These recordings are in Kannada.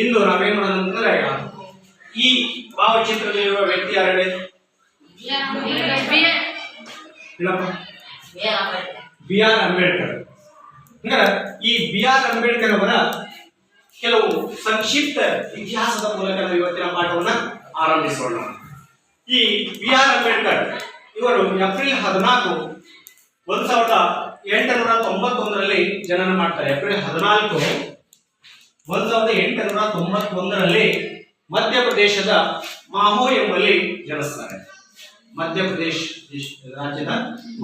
ಇಂದು ನಾವೇನ್ ಮಾಡೋಣ ಅಂತಂದ್ರೆ ಈ ಭಾವಚಿತ್ರದಲ್ಲಿರುವ ವ್ಯಕ್ತಿ ಯಾರೇ ಬಿ ಆರ್ ಅಂಬೇಡ್ಕರ್. ಅಂದ್ರೆ ಈ ಬಿ ಆರ್ ಅಂಬೇಡ್ಕರ್ ಅವರ ಕೆಲವು ಸಂಕ್ಷಿಪ್ತ ಇತಿಹಾಸದ ಮೂಲಕ ನಾವು ಇವತ್ತಿನ ಪಾಠವನ್ನ ಆರಂಭಿಸೋಣ. ಈ ಬಿ ಆರ್ ಅಂಬೇಡ್ಕರ್ ಇವರು ಏಪ್ರಿಲ್ 14, 1891ರಲ್ಲಿ ಜನನ ಮಾಡ್ತಾರೆ. ಏಪ್ರಿಲ್ 14, 1891ರಲ್ಲಿ ಮಧ್ಯಪ್ರದೇಶದ ಮಾಹೋ ಎಂಬಲ್ಲಿ ಜನಿಸ್ತಾರೆ. ಮಧ್ಯಪ್ರದೇಶ ರಾಜ್ಯದ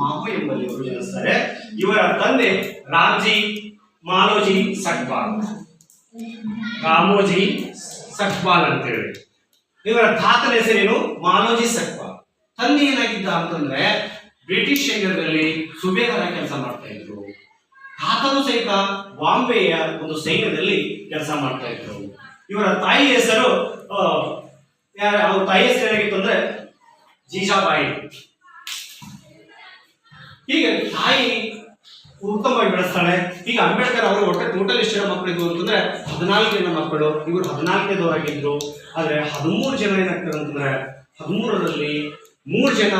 ಮಾಹೋ ಎಂಬಲ್ಲಿ ಇವರು ಜನಿಸ್ತಾರೆ. ಇವರ ತಂದೆ ರಾಮೋಜಿ ಸಕ್ಪಾಲ್ ಅಂತೇಳಿ. ಇವರ ತಾತನ ಹೆಸರೇನು? ಮಾಲೋಜಿ ಸಕ್ಪಾಲ್. ತಂದೆ ಏನಾಗಿದ್ದ ಅಂತಂದ್ರೆ ಬ್ರಿಟಿಷ್ ಸೈನ್ಯದಲ್ಲಿ ಸುಬೇದಾರ ಕೆಲಸ ಮಾಡ್ತಾ ಇದ್ರು. ತಾತನು ಸಹಿತ ಬಾಂಬೆಯ ಒಂದು ಸೈನ್ಯದಲ್ಲಿ ಕೆಲಸ ಮಾಡ್ತಾ ಇದ್ರು. ಇವರ ತಾಯಿ ಹೆಸರು ಅವ್ರ ತಾಯಿ ಹೆಸರು ಏನಾಗಿತ್ತು ಅಂದ್ರೆ ಜೀಜಾಬಾಯಿ. ಹೀಗೆ ತಾಯಿ ಉತ್ತಮವಾಗಿ ಬೆಳೆಸ್ತಾಳೆ. ಈಗ ಅಂಬೇಡ್ಕರ್ ಅವರು ಒಟ್ಟೆ ಟೋಟಲ್ ಎಷ್ಟು ಜನ ಮಕ್ಕಳಿದ್ರು ಅಂತಂದ್ರೆ 14 ಜನ ಮಕ್ಕಳು. ಇವರು 14ನೇದವರಾಗಿದ್ರು. ಆದ್ರೆ 13 ಜನ ಏನಾಗ್ತಾರೆ ಅಂತಂದ್ರೆ 13ರಲ್ಲಿ 3 ಜನ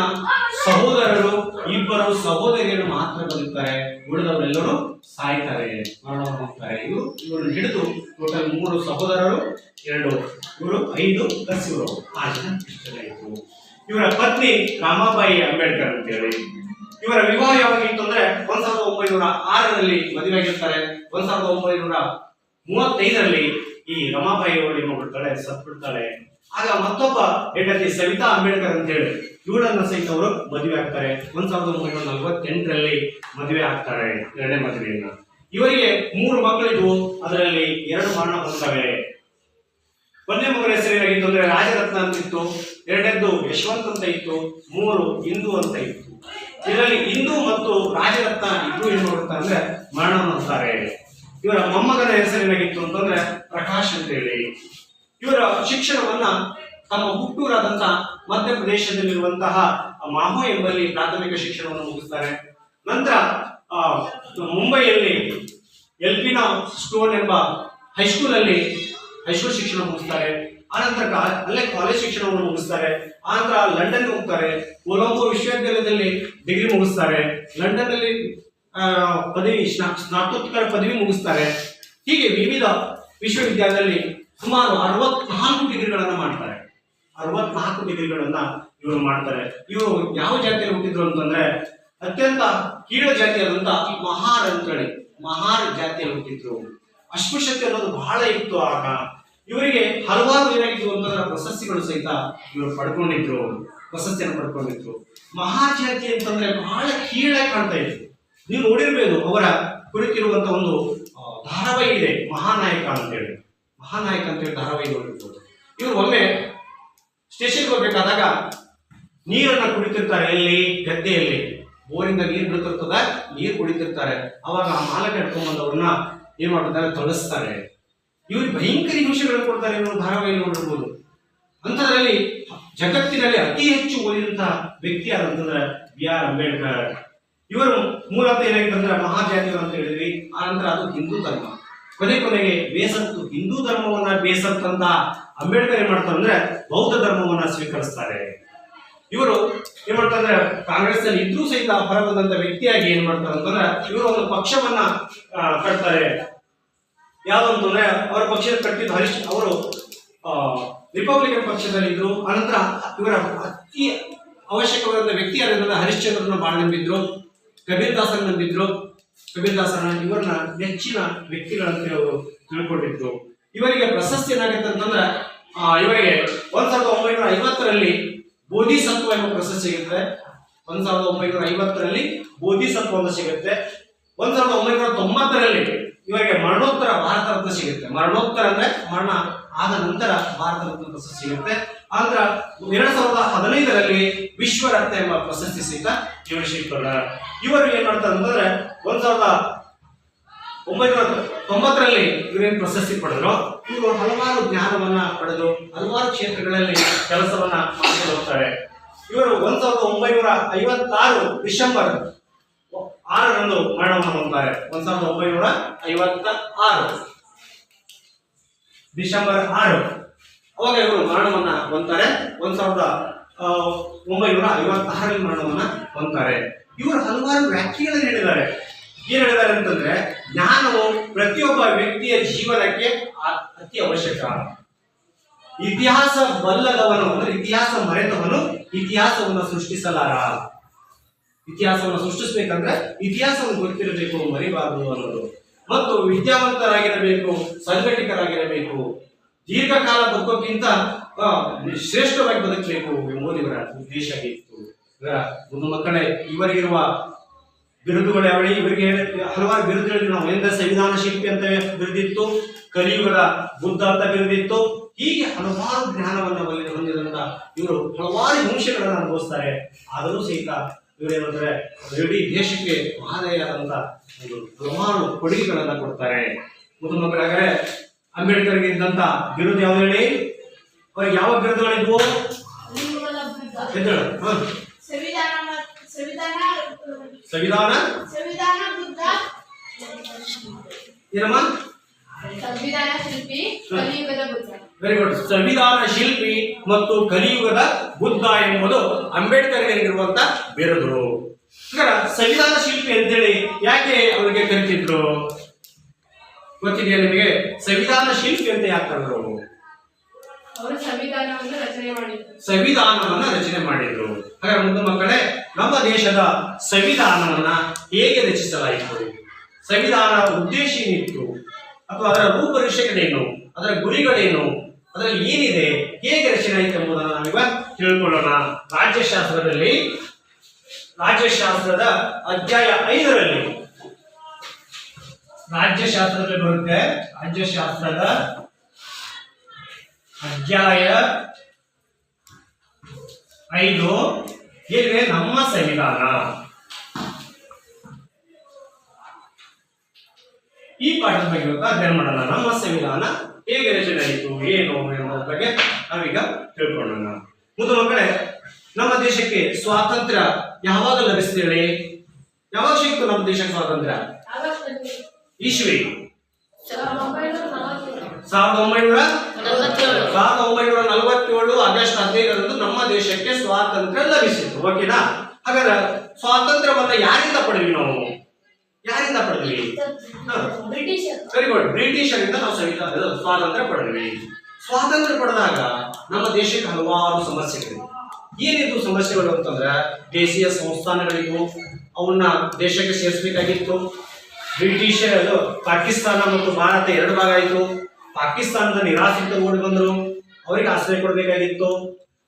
ಸಹೋದರರು, 2 ಸಹೋದರಿಯರು ಮಾತ್ರ ಬದುಕ್ತಾರೆ. ಉಳಿದವರೆಲ್ಲರೂ ಸಾಯ್ತಾರೆ, ಮರಣ ಹೋಗ್ತಾರೆ. ಇವರು ಹಿಡಿದು ಟೋಟಲ್ 3 ಸಹೋದರರು, 2 ಇವರು, 5 ಪ್ಲಸ್ ಇವರು 6 ಜನ ಇಷ್ಟರಾಯಿತು. ಇವರ ಪತ್ನಿ ರಾಮಾಬಾಯಿ ಅಂಬೇಡ್ಕರ್ ಅಂತೇಳಿ. ಇವರ ವಿವಾಹ ಯಾವಾಗಿತ್ತು ಅಂದ್ರೆ 1906ರಲ್ಲಿ ಮದುವೆ ಆಗಿರ್ತಾರೆ. 1935ರಲ್ಲಿ ಈ ರಮಾಬಾಯಿ ಅವರು ಏನ್ಬಿಡ್ತಾಳೆ, ಸತ್ಬಿಡ್ತಾಳೆ. ಆಗ ಮತ್ತೊಬ್ಬ ಹೆಂಡತಿ ಸವಿತಾ ಅಂಬೇಡ್ಕರ್ ಅಂತ ಹೇಳಿ ಇವಳನ್ನ ಸಹಿತ ಅವರು ಮದುವೆ ಆಗ್ತಾರೆ. 1948ರಲ್ಲಿ ಮದುವೆ ಆಗ್ತಾರೆ, 2ನೇ ಮದುವೆಯನ್ನ. ಇವರಿಗೆ 3 ಮಕ್ಕಳಿದ್ವು, ಅದರಲ್ಲಿ 2 ಮರಣ ಹೊಂದ್ತವೆ. 1ನೇ ಮಗನ ಹೆಸರು ಏನಾಗಿತ್ತು ಅಂದ್ರೆ ರಾಜರತ್ನ ಅಂತ ಇತ್ತು, 2ನೇದ್ದು ಯಶವಂತ್ ಅಂತ ಇತ್ತು, 3 ಇಂದು ಅಂತ ಇತ್ತು. ಇದರಲ್ಲಿ ಇಂದು ಮತ್ತು ರಾಜರತ್ನ ಇಬ್ರು ಏನ್ ಮಾಡ್ತಾರೆ ಅಂದ್ರೆ ಮರಣ ಹೊಂದ್ತಾರೆ. ಇವರ ಮೊಮ್ಮಗನ ಹೆಸರು ಏನಾಗಿತ್ತು ಅಂತಂದ್ರೆ ಪ್ರಕಾಶ್ ಅಂತ ಹೇಳಿ. ಇವರ ಶಿಕ್ಷಣವನ್ನ ತಮ್ಮ ಹುಟ್ಟೂರಾದಂತ ಮಧ್ಯಪ್ರದೇಶದಲ್ಲಿರುವಂತಹ ಮಾಹೋ ಎಂಬಲ್ಲಿ ಪ್ರಾಥಮಿಕ ಶಿಕ್ಷಣವನ್ನು ಮುಗಿಸ್ತಾರೆ. ನಂತರ ಮುಂಬೈಯಲ್ಲಿ ಎಲ್ಪಿನಾ ಸ್ಟೋನ್ ಎಂಬ ಹೈಸ್ಕೂಲ್ ಶಿಕ್ಷಣ ಮುಗಿಸ್ತಾರೆ. ಆನಂತರ ಅಲ್ಲೇ ಕಾಲೇಜ್ ಶಿಕ್ಷಣವನ್ನು ಮುಗಿಸ್ತಾರೆ. ಆನಂತರ ಲಂಡನ್ ಹೋಗ್ತಾರೆ. ಕೊಲಂಬೋ ವಿಶ್ವವಿದ್ಯಾಲಯದಲ್ಲಿ ಡಿಗ್ರಿ ಮುಗಿಸ್ತಾರೆ. ಲಂಡನ್ ಅಲ್ಲಿ ಪದವಿ ಸ್ನಾತಕೋತ್ತರ ಪದವಿ ಮುಗಿಸ್ತಾರೆ. ಹೀಗೆ ವಿವಿಧ ವಿಶ್ವವಿದ್ಯಾಲಯದಲ್ಲಿ ಸುಮಾರು 64 ಡಿಗ್ರಿಗಳನ್ನ ಮಾಡ್ತಾರೆ. 64 ಡಿಗ್ರಿಗಳನ್ನ ಇವರು ಮಾಡ್ತಾರೆ. ಇವರು ಯಾವ ಜಾತಿಯಲ್ಲಿ ಹುಟ್ಟಿದ್ರು ಅಂತಂದ್ರೆ ಅತ್ಯಂತ ಕೀಳು ಜಾತಿಯಾದಂತ ಮಹಾರ್ ಅಂತೇಳಿ ಮಹಾರ್ ಜಾತಿಯಲ್ಲಿ ಹುಟ್ಟಿದ್ರು. ಅಸ್ಪೃಶ್ಯತೆ ಅನ್ನೋದು ಬಹಳ ಇತ್ತು ಆಗ. ಇವರಿಗೆ ಹಲವಾರು ಏನಾಗಿತ್ತು ಅಂತಂದ್ರೆ ಪ್ರಶಸ್ತಿಗಳು ಸಹಿತ ಇವರು ಪ್ರಶಸ್ತಿಯನ್ನು ಪಡ್ಕೊಂಡಿದ್ರು. ಮಹಾರ್ ಜಾತಿ ಅಂತಂದ್ರೆ ಬಹಳ ಕೀಳಾಗಿ ಕಾಣ್ತಾ ಇದ್ರು. ನೀವು ನೋಡಿರ್ಬೋದು, ಅವರ ಕುರಿತಿರುವಂತ ಒಂದು ಧಾರಾವಾಹಿ ಇದೆ, ಮಹಾನಾಯಕ ಅಂತೇಳಿ ಧಾರಾವಾಹಿ ನೋಡಿರ್ಬೋದು. ಇವರು ಒಮ್ಮೆ ಸ್ಟೇಷನ್ಗೆ ಹೋಗ್ಬೇಕಾದಾಗ ನೀರನ್ನ ಕುಡಿತಿರ್ತಾರೆ. ಎಲ್ಲಿ? ಗದ್ದೆಯಲ್ಲಿ ಬೋರಿಂದ ನೀರು ಬಿಡ್ತಿರ್ತದ, ನೀರು ಕುಡಿತಿರ್ತಾರೆ. ಅವಾಗ ಆ ಮಾಲಕ ಹಿಡ್ಕೊಂಡ್ಬಂದವ್ರನ್ನ ಏನ್ ಮಾಡ್ತಾರೆ, ತೊಲಗಿಸ್ತಾರೆ. ಇವ್ರಿಗೆ ಭಯಂಕರ ಹಿಂಸೆಗಳನ್ನು ಕೊಡ್ತಾರೆ. ಇವರು ಧಾರಾವಾಹಿ ನೋಡಿರ್ಬೋದು. ಅಂಥದ್ರಲ್ಲಿ ಜಗತ್ತಿನಲ್ಲಿ ಅತಿ ಹೆಚ್ಚು ಓದಿದಂತಹ ವ್ಯಕ್ತಿ ಯಾರಂತಂದ್ರೆ ಬಿ ಆರ್ ಅಂಬೇಡ್ಕರ್. ಇವರು ಮೂಲತಃ ಏನಾಗಿತ್ತಂದ್ರೆ ಮಹಾಜಾತಿಯವರು ಅಂತ ಹೇಳಿದ್ವಿ. ಆ ನಂತರ ಅದು ಹಿಂದೂ ಧರ್ಮ. ಕೊನೆಗೆ ಬೇಸತ್ತು ಹಿಂದೂ ಧರ್ಮವನ್ನ ಬೇಸತ್ತಂತ ಅಂಬೇಡ್ಕರ್ ಏನ್ ಮಾಡ್ತಾರೆ ಅಂದ್ರೆ ಬೌದ್ಧ ಧರ್ಮವನ್ನ ಸ್ವೀಕರಿಸ್ತಾರೆ. ಇವರು ಏನ್ ಮಾಡ್ತಾರೆ, ಕಾಂಗ್ರೆಸ್ ನಲ್ಲಿ ಇದ್ರೂ ಸಹಿತ ಹೊರಬಂದಂತ ವ್ಯಕ್ತಿಯಾಗಿ ಏನ್ ಮಾಡ್ತಾರೆ ಅಂತಂದ್ರೆ ಇವರು ಒಂದು ಪಕ್ಷವನ್ನ ಕಟ್ತಾರೆ. ಯಾವ್ದು ಅಂತಂದ್ರೆ ಅವರ ಪಕ್ಷದ ಕಟ್ಟಿದ್ದು ಅವರು ರಿಪಬ್ಲಿಕನ್ ಪಕ್ಷದಲ್ಲಿ ಇದ್ರು. ಅನಂತರ ಇವರ ಅತಿ ಅವಶ್ಯಕವಾದ ವ್ಯಕ್ತಿ ಯಾರಂದ್ರೆ ಹರಿಶ್ಚಂದ್ರನ ಬಹಳ ನಂಬಿದ್ರು, ಕಬೀರ್ ದಾಸನ ನಂಬಿದ್ರು. ಇವರನ್ನ ನೆಚ್ಚಿನ ವ್ಯಕ್ತಿಗಳಂತ ಅವರು ತಿಳ್ಕೊಂಡಿದ್ರು. ಇವರಿಗೆ ಪ್ರಶಸ್ತಿ ಏನಾಗುತ್ತೆ ಅಂತಂದ್ರೆ ಇವರಿಗೆ 1950ರಲ್ಲಿ ಬೋಧಿಸತ್ವ ಎಂಬ ಪ್ರಶಸ್ತಿ ಸಿಗುತ್ತೆ. 1950ರಲ್ಲಿ ಬೋಧಿಸತ್ವ ಸಿಗುತ್ತೆ. 1990ರಲ್ಲಿ ಇವರಿಗೆ ಮರಣೋತ್ತರ ಭಾರತ ರತ್ನ ಸಿಗುತ್ತೆ. ಮರಣೋತ್ತರ ಅಂದ್ರೆ ಮರಣ ಆದ ನಂತರ ಭಾರತ ರತ್ನ ಪ್ರಶಸ್ತಿ ಸಿಗುತ್ತೆ. ಆಂಧ್ರ 2015ರಲ್ಲಿ ವಿಶ್ವರತ್ನ ಎಂಬ ಪ್ರಶಸ್ತಿ ಸಹಿತ ಇವರು ಸಿಗ್ತದ. ಇವರು ಏನ್ ಮಾಡ್ತಾರೆ ಅಂತಂದ್ರೆ 1990ರಲ್ಲಿ ಇವರೇನು ಪ್ರಶಸ್ತಿ ಪಡೆದ್ರು. ಇವರು ಹಲವಾರು ಜ್ಞಾನವನ್ನ ಪಡೆದು ಹಲವಾರು ಕ್ಷೇತ್ರಗಳಲ್ಲಿ ಕೆಲಸವನ್ನ ಮಾಡ್ಕೊಂಡು ಹೋಗ್ತಾರೆ. ಇವರು 1956 ಡಿಸೆಂಬರ್ 6ರಂದು ಮರಣವನ್ನು ಹೊಂದುತ್ತಾರೆ. 1956 ಡಿಸೆಂಬರ್ 6 ಅವಾಗ ಇವರು ಮರಣವನ್ನ ಹೊಂದ್ತಾರೆ. 1956 ಮರಣವನ್ನ ಹೊಂದ್ತಾರೆ. ಇವರು ಹಲವಾರು ವ್ಯಾಖ್ಯೆಗಳನ್ನು ಹೇಳಿದ್ದಾರೆ. ಏನ್ ಹೇಳಿದ್ದಾರೆ ಅಂತಂದ್ರೆ, ಜ್ಞಾನವು ಪ್ರತಿಯೊಬ್ಬ ವ್ಯಕ್ತಿಯ ಜೀವನಕ್ಕೆ ಅತಿ ಅವಶ್ಯಕ. ಇತಿಹಾಸ ಬಲ್ಲದವನು ಅಂದ್ರೆ ಇತಿಹಾಸ ಮರೆತವನು ಇತಿಹಾಸವನ್ನು ಸೃಷ್ಟಿಸಲಾರ. ಇತಿಹಾಸವನ್ನು ಸೃಷ್ಟಿಸಬೇಕಂದ್ರೆ ಇತಿಹಾಸವನ್ನು ಗೊತ್ತಿರಬೇಕು, ಮರಿಬಾರದು ಅನ್ನೋದು. ಮತ್ತು ವಿದ್ಯಾವಂತರಾಗಿರಬೇಕು, ಸಂಘಟಿತರಾಗಿರಬೇಕು, ದೀರ್ಘಕಾಲ ಬದುಕೋಕ್ಕಿಂತ ಶ್ರೇಷ್ಠವಾಗಿ ಬದುಕಬೇಕು ಎಂಬುದು ಇವರ ಉದ್ದೇಶ ಇತ್ತು. ಒಂದು ಮಕ್ಕಳೇ, ಇವರಿಗಿರುವ ಬಿರುದುಗಳು ಯಾವಳಿ? ಇವರಿಗೆ ಹಲವಾರು ಬಿರುದುಗಳು. ನಾವು ಎಂದ ಸಂವಿಧಾನ ಶಿಲ್ಪಿ ಅಂತ ಬಿರುದಿತ್ತು, ಕಲಿಯುಗದ ಬುದ್ಧ ಅಂತ ಬಿರುದಿತ್ತು. ಹೀಗೆ ಹಲವಾರು ಜ್ಞಾನವನ್ನು ಹೊಂದಿದಂತ ಇವರು ಹಲವಾರು ಹಿಂಸೆಗಳನ್ನು ಅನುಭವಿಸ್ತಾರೆ. ಆದರೂ ಸಹಿತ ಇವರೇನಂದ್ರೆ ಇಡೀ ದೇಶಕ್ಕೆ ಮಾದರಿಯಾದಂತ ಒಂದು ಹಲವಾರು ಕೊಡುಗೆಗಳನ್ನ ಕೊಡ್ತಾರೆ. ಮೊದಲ ಮಕ್ಕಳಾಗರೆ ಅಂಬೇಡ್ಕರ್ಗೆ ಇದ್ದಂತ ಬಿರುದು ಯಾವ್ದು ಹೇಳಿ? ಅವ್ರಿಗೆ ಯಾವ ಬಿರುದುಗಳಿದ್ವು? ಸಂವಿಧಾನ ಏನಮ್ಮ? Very good. ಸಂವಿಧಾನ ಶಿಲ್ಪಿ ಮತ್ತು ಕಲಿಯುಗದ ಬುದ್ಧ ಎಂಬುದು ಅಂಬೇಡ್ಕರ್ಗಿರುವಂತ ಬಿರುದು. ಸಂವಿಧಾನ ಶಿಲ್ಪಿ ಅಂತೇಳಿ ಯಾಕೆ ಅವರಿಗೆ ಕರಿತಿದ್ರು ಗೊತ್ತಿದೆಯಾ ನಿಮಗೆ? ಸಂವಿಧಾನ ಶಿಲ್ಪಿ ಅಂತ ಯಾಕೆ ಕರೆದ್ರು? ಸಂವಿಧಾನವನ್ನ ರಚನೆ ಮಾಡಿದ್ರು. ಹಾಗಾದ್ರೆ ಮುಂದೆ ಮಕ್ಕಳೇ, ನಮ್ಮ ದೇಶದ ಸಂವಿಧಾನವನ್ನ ಹೇಗೆ ರಚಿಸಲಾಯಿತು? ಸಂವಿಧಾನ ಉದ್ದೇಶ ಏನಿತ್ತು, ಅಥವಾ ಅದರ ರೂಪರೇಷೆಗಳೇನು, ಅದರ ಗುರಿಗಳೇನು, ಅದರಲ್ಲಿ ಏನಿದೆ, ಹೇಗೆ ರಚನೆ ಆಯಿತು ಎಂಬುದನ್ನು ನಾವೀಗ ತಿಳ್ಕೊಳ್ಳೋಣ. ರಾಜ್ಯಶಾಸ್ತ್ರದ ಅಧ್ಯಾಯ 5ರಲ್ಲಿ ರಾಜ್ಯಶಾಸ್ತ್ರದಲ್ಲಿ ಬರುತ್ತೆ. ರಾಜ್ಯಶಾಸ್ತ್ರದ ಅಧ್ಯಾಯ 5 ಏನಿದೆ? ನಮ್ಮ ಸಂವಿಧಾನ. ಈ ಪಾಠದ ಬಗ್ಗೆ ಅಧ್ಯಯನ ಮಾಡೋಣ. ನಮ್ಮ ಸಂವಿಧಾನ ಹೇಗೆ ರಚನೆ ಆಯಿತು, ಏನು ಎಂಬುದರ ಬಗ್ಗೆ ನಾವೀಗ ತಿಳ್ಕೊಳ್ಳೋಣ. ಮೊದಲ ಮಕ್ಕಳೇ, ನಮ್ಮ ದೇಶಕ್ಕೆ ಸ್ವಾತಂತ್ರ್ಯ ಯಾವಾಗ ಲಭಿಸಿದೆ ಹೇಳಿ? ಯಾವಾಗ ಸಿಕ್ತು ನಮ್ಮ ದೇಶಕ್ಕೆ ಸ್ವಾತಂತ್ರ್ಯ? ಇಸ್ವಿ 1947 ಆಗಸ್ಟ್ 15ರಂದು ನಮ್ಮ ದೇಶಕ್ಕೆ ಸ್ವಾತಂತ್ರ್ಯ ಲಭಿಸಿತು. ಓಕೆನಾ? ಹಾಗಾದ್ರೆ ಸ್ವಾತಂತ್ರ್ಯವನ್ನ ಯಾರಿಂದ ಪಡೆದ್ವಿ ನಾವು? ಯಾರಿಂದ ಪಡೆದ್ವಿ? Very good. ಬ್ರಿಟಿಷರಿಂದ ನಾವು ಸ್ವಾತಂತ್ರ್ಯ ಪಡೆದ್ವಿ. ಸ್ವಾತಂತ್ರ್ಯ ಪಡೆದಾಗ ನಮ್ಮ ದೇಶಕ್ಕೆ ಹಲವಾರು ಸಮಸ್ಯೆಗಳಿವೆ. ಏನಿದು ಸಮಸ್ಯೆಗಳು ಅಂತಂದ್ರೆ, ದೇಶೀಯ ಸಂಸ್ಥಾನಗಳಿಗೂ ಅವನ್ನ ದೇಶಕ್ಕೆ ಸೇರಿಸಬೇಕಾಗಿತ್ತು. ಬ್ರಿಟಿಷರು ಪಾಕಿಸ್ತಾನ ಮತ್ತು ಭಾರತ 2 ಭಾಗ ಆಯಿತು. ಪಾಕಿಸ್ತಾನದ ನಿರಾಶ್ರಿತರು ಓಡಿ ಬಂದರು, ಅವರಿಗೆ ಆಶ್ರಯ ಕೊಡಬೇಕಾಗಿತ್ತು.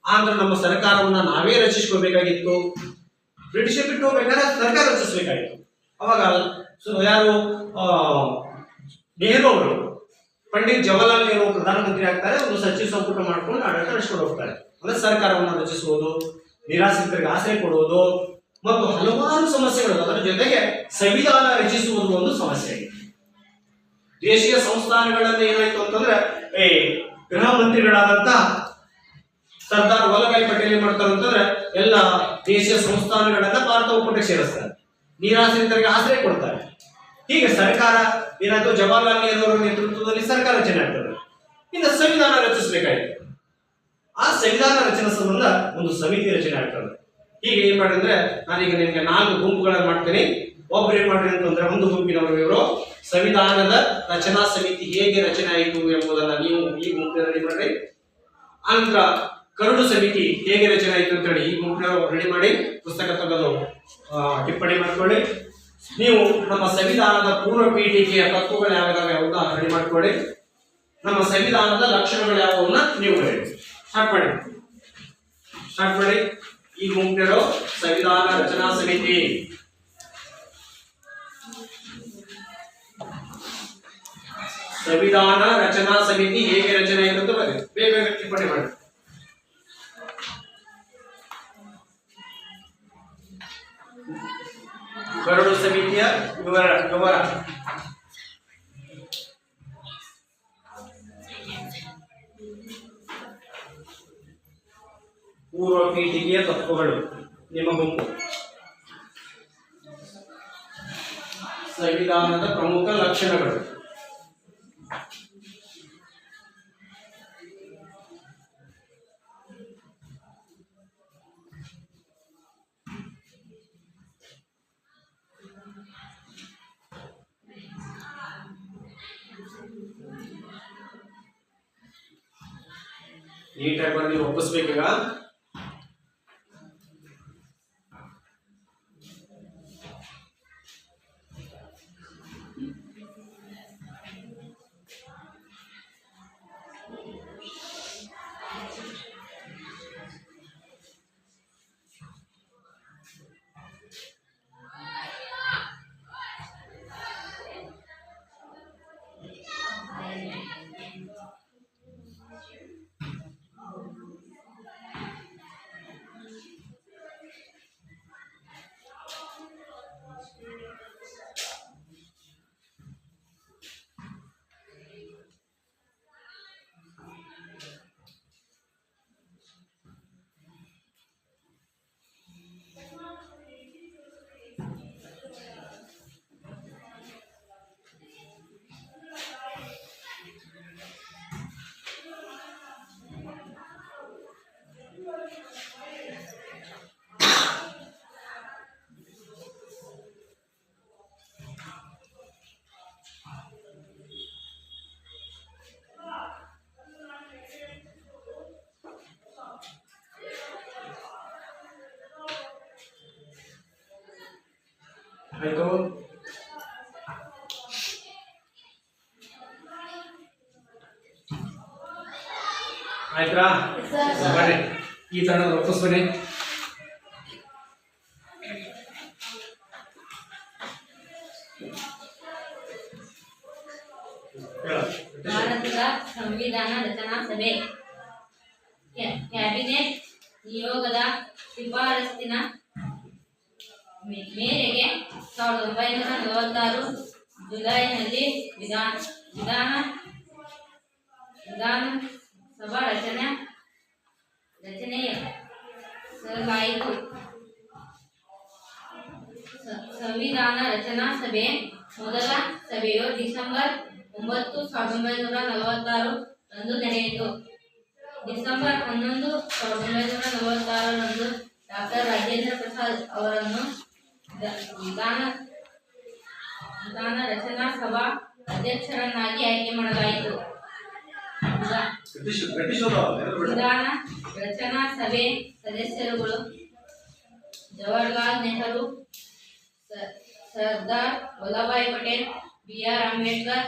ಆಂಧ್ರ ನಮ್ಮ ಸರ್ಕಾರವನ್ನ ನಾವೇ ರಚಿಸ್ಕೋಬೇಕಾಗಿತ್ತು. ಬ್ರಿಟಿಷರ್ ಬಿಟ್ಟು ಹೋಗ್ಬೇಕಾದ್ರೆ ಸರ್ಕಾರ ರಚಿಸಬೇಕಾಗಿತ್ತು. ಅವಾಗ ಯಾರು ನೆಹರು ಅವರು, ಪಂಡಿತ್ ಜವಾಹರ್ಲಾಲ್ ನೆಹರು ಪ್ರಧಾನಮಂತ್ರಿ ಆಗ್ತಾರೆ. ಒಂದು ಸಚಿವ ಸಂಪುಟ ಮಾಡ್ಕೊಂಡು ಆಡಳಿತ ನಡೆಸ್ಕೊಂಡು ಹೋಗ್ತಾರೆ. ಅಂದ್ರೆ ಸರ್ಕಾರವನ್ನು ರಚಿಸುವುದು, ನಿರಾಶ್ರಿತರಿಗೆ ಆಶ್ರಯ ಕೊಡುವುದು ಮತ್ತು ಹಲವಾರು ಸಮಸ್ಯೆಗಳು. ಅದರ ಜೊತೆಗೆ ಸಂವಿಧಾನ ರಚಿಸುವುದು ಒಂದು ಸಮಸ್ಯೆ. ದೇಶೀಯ ಸಂಸ್ಥಾನಗಳಲ್ಲಿ ಏನಾಯ್ತು ಅಂತಂದ್ರೆ, ಗೃಹ ಮಂತ್ರಿಗಳಾದಂತ ಸರ್ದಾರ್ ವಲ್ಲಭಾಯಿ ಪಟೇಲ್ ಏನ್ ಮಾಡ್ತಾರೆ ಅಂತಂದ್ರೆ, ಎಲ್ಲ ದೇಶೀಯ ಸಂಸ್ಥಾನಗಳನ್ನ ಭಾರತ ಒಕ್ಕೂಟಕ್ಕೆ ಸೇರಿಸ್ತಾರೆ, ನಿರಾಶ್ರಿತರಿಗೆ ಆಶ್ರಯ ಕೊಡ್ತಾರೆ. ಹೀಗೆ ಸರ್ಕಾರ ಏನಾಯ್ತು? ಜವಾಹರ್ಲಾಲ್ ನೆಹರು ಅವರ ನೇತೃತ್ವದಲ್ಲಿ ಸರ್ಕಾರ ರಚನೆ ಆಗ್ತದೆ. ಇನ್ನು ಸಂವಿಧಾನ ರಚಿಸಬೇಕಾಯಿತು. ಆ ಸಂವಿಧಾನ ರಚನೆ ಸಂಬಂಧ ಒಂದು ಸಮಿತಿ ರಚನೆ ಆಗ್ತದೆ. ಹೀಗೆ ಏನ್ ಮಾಡಿದ್ರೆ, ನಾನೀಗ ನಿಮಗೆ 4 ಗುಂಪುಗಳನ್ನು ಮಾಡ್ತೇನೆ. ಒಬ್ರು ಏನ್ ಮಾಡ್ರಿ ಅಂತಂದ್ರೆ, ಒಂದು ಗುಂಪಿನವರು ಇವರು ಸಂವಿಧಾನದ ರಚನಾ ಸಮಿತಿ ಹೇಗೆ ರಚನೆ ಆಯಿತು ಎಂಬುದನ್ನ ನೀವು ಈ ಗುಂಪಿನ ರೆಡಿ ಮಾಡ್ರಿ. ಆನಂತರ ಕರಡು ಸಮಿತಿ ಹೇಗೆ ರಚನೆ ಆಯಿತು ಅಂತೇಳಿ ಈ ಗುಂಪಿನವರು ರೆಡಿ ಮಾಡಿ ಪುಸ್ತಕ ತೆಗೆದು ಟಿಪ್ಪಣಿ ಮಾಡ್ಕೊಳ್ಳಿ. ನೀವು ನಮ್ಮ ಸಂವಿಧಾನದ ಪೂರ್ವ ಪೀಠಿಕೆಯ ತತ್ವಗಳು ಯಾವ್ಯಾವ ಯಾವ್ದನ್ನ ರೆಡಿ ಮಾಡ್ಕೊಳ್ಳಿ. ನಮ್ಮ ಸಂವಿಧಾನದ ಲಕ್ಷಣಗಳು ಯಾವುವನ್ನ ನೀವು ಸ್ಟಾರ್ಟ್ ಮಾಡಿ. ಈ ಗುಂಪಿನರು ಸಂವಿಧಾನ ರಚನಾ ಸಮಿತಿ. ಸಂವಿಧಾನ ರಚನಾ ಸಮಿತಿ ಹೇಗೆ ರಚನೆ ಆಯಿತು ಅಂತ ಬನ್ನಿ, ಬೇಗ ಟಿಪ್ಪಣಿ ಮಾಡಿ. ಕರಡು ಸಮಿತಿಯ ವಿವರ ಪೂರ್ವ ಪೀಠಿಕೆಯ ತತ್ವಗಳು ನಿಮ್ಮ ಗುಂಪು. ಸಂವಿಧಾನದ ಪ್ರಮುಖ ಲಕ್ಷಣಗಳು. ನೀಟಾಗಿ ಬರೆದು ನೀವು ಒಪ್ಪಿಸ್ಬೇಕೀಗ. ಆಯ್ತು, ಆಯ್ತಾ? ಬನ್ನಿ ಈ ತರ ವಾಪಸ್ ಬನ್ನಿ. ಭಾರತದ ಸಂವಿಧಾನ ರಚನಾ ಸಭೆ ಕ್ಯಾಬಿನೆಟ್ ನಿಯೋಗದ ಶಿಫಾರಸ್ಸಿನ ಮೇರೆಗೆ 1946 ಜುಲೈನಲ್ಲಿ ವಿಧಾನಸಭಾ ರಚನೆಯಾಯಿತು. ಸಂವಿಧಾನ ರಚನಾ ಸಭೆ ಮೊದಲ ಸಭೆಯು ಡಿಸೆಂಬರ್ 9, 1946 ರಂದು ನಡೆಯಿತು. ಡಿಸೆಂಬರ್ 11, 1946 ರಂದು ಡಾಕ್ಟರ್ ರಾಜೇಂದ್ರ ಪ್ರಸಾದ್ ಅವರನ್ನು ವಿಧಾನ ರಚನಾ ಸಭಾ ಅಧ್ಯಕ್ಷರನ್ನಾಗಿ ಆಯ್ಕೆ ಮಾಡಲಾಯಿತು. ವಿಧಾನ ರಚನಾ ಸಭೆ ಸದಸ್ಯರುಗಳು Jawaharlal Nehru, Sardar Vallabhbhai Patel, B.R. Ambedkar,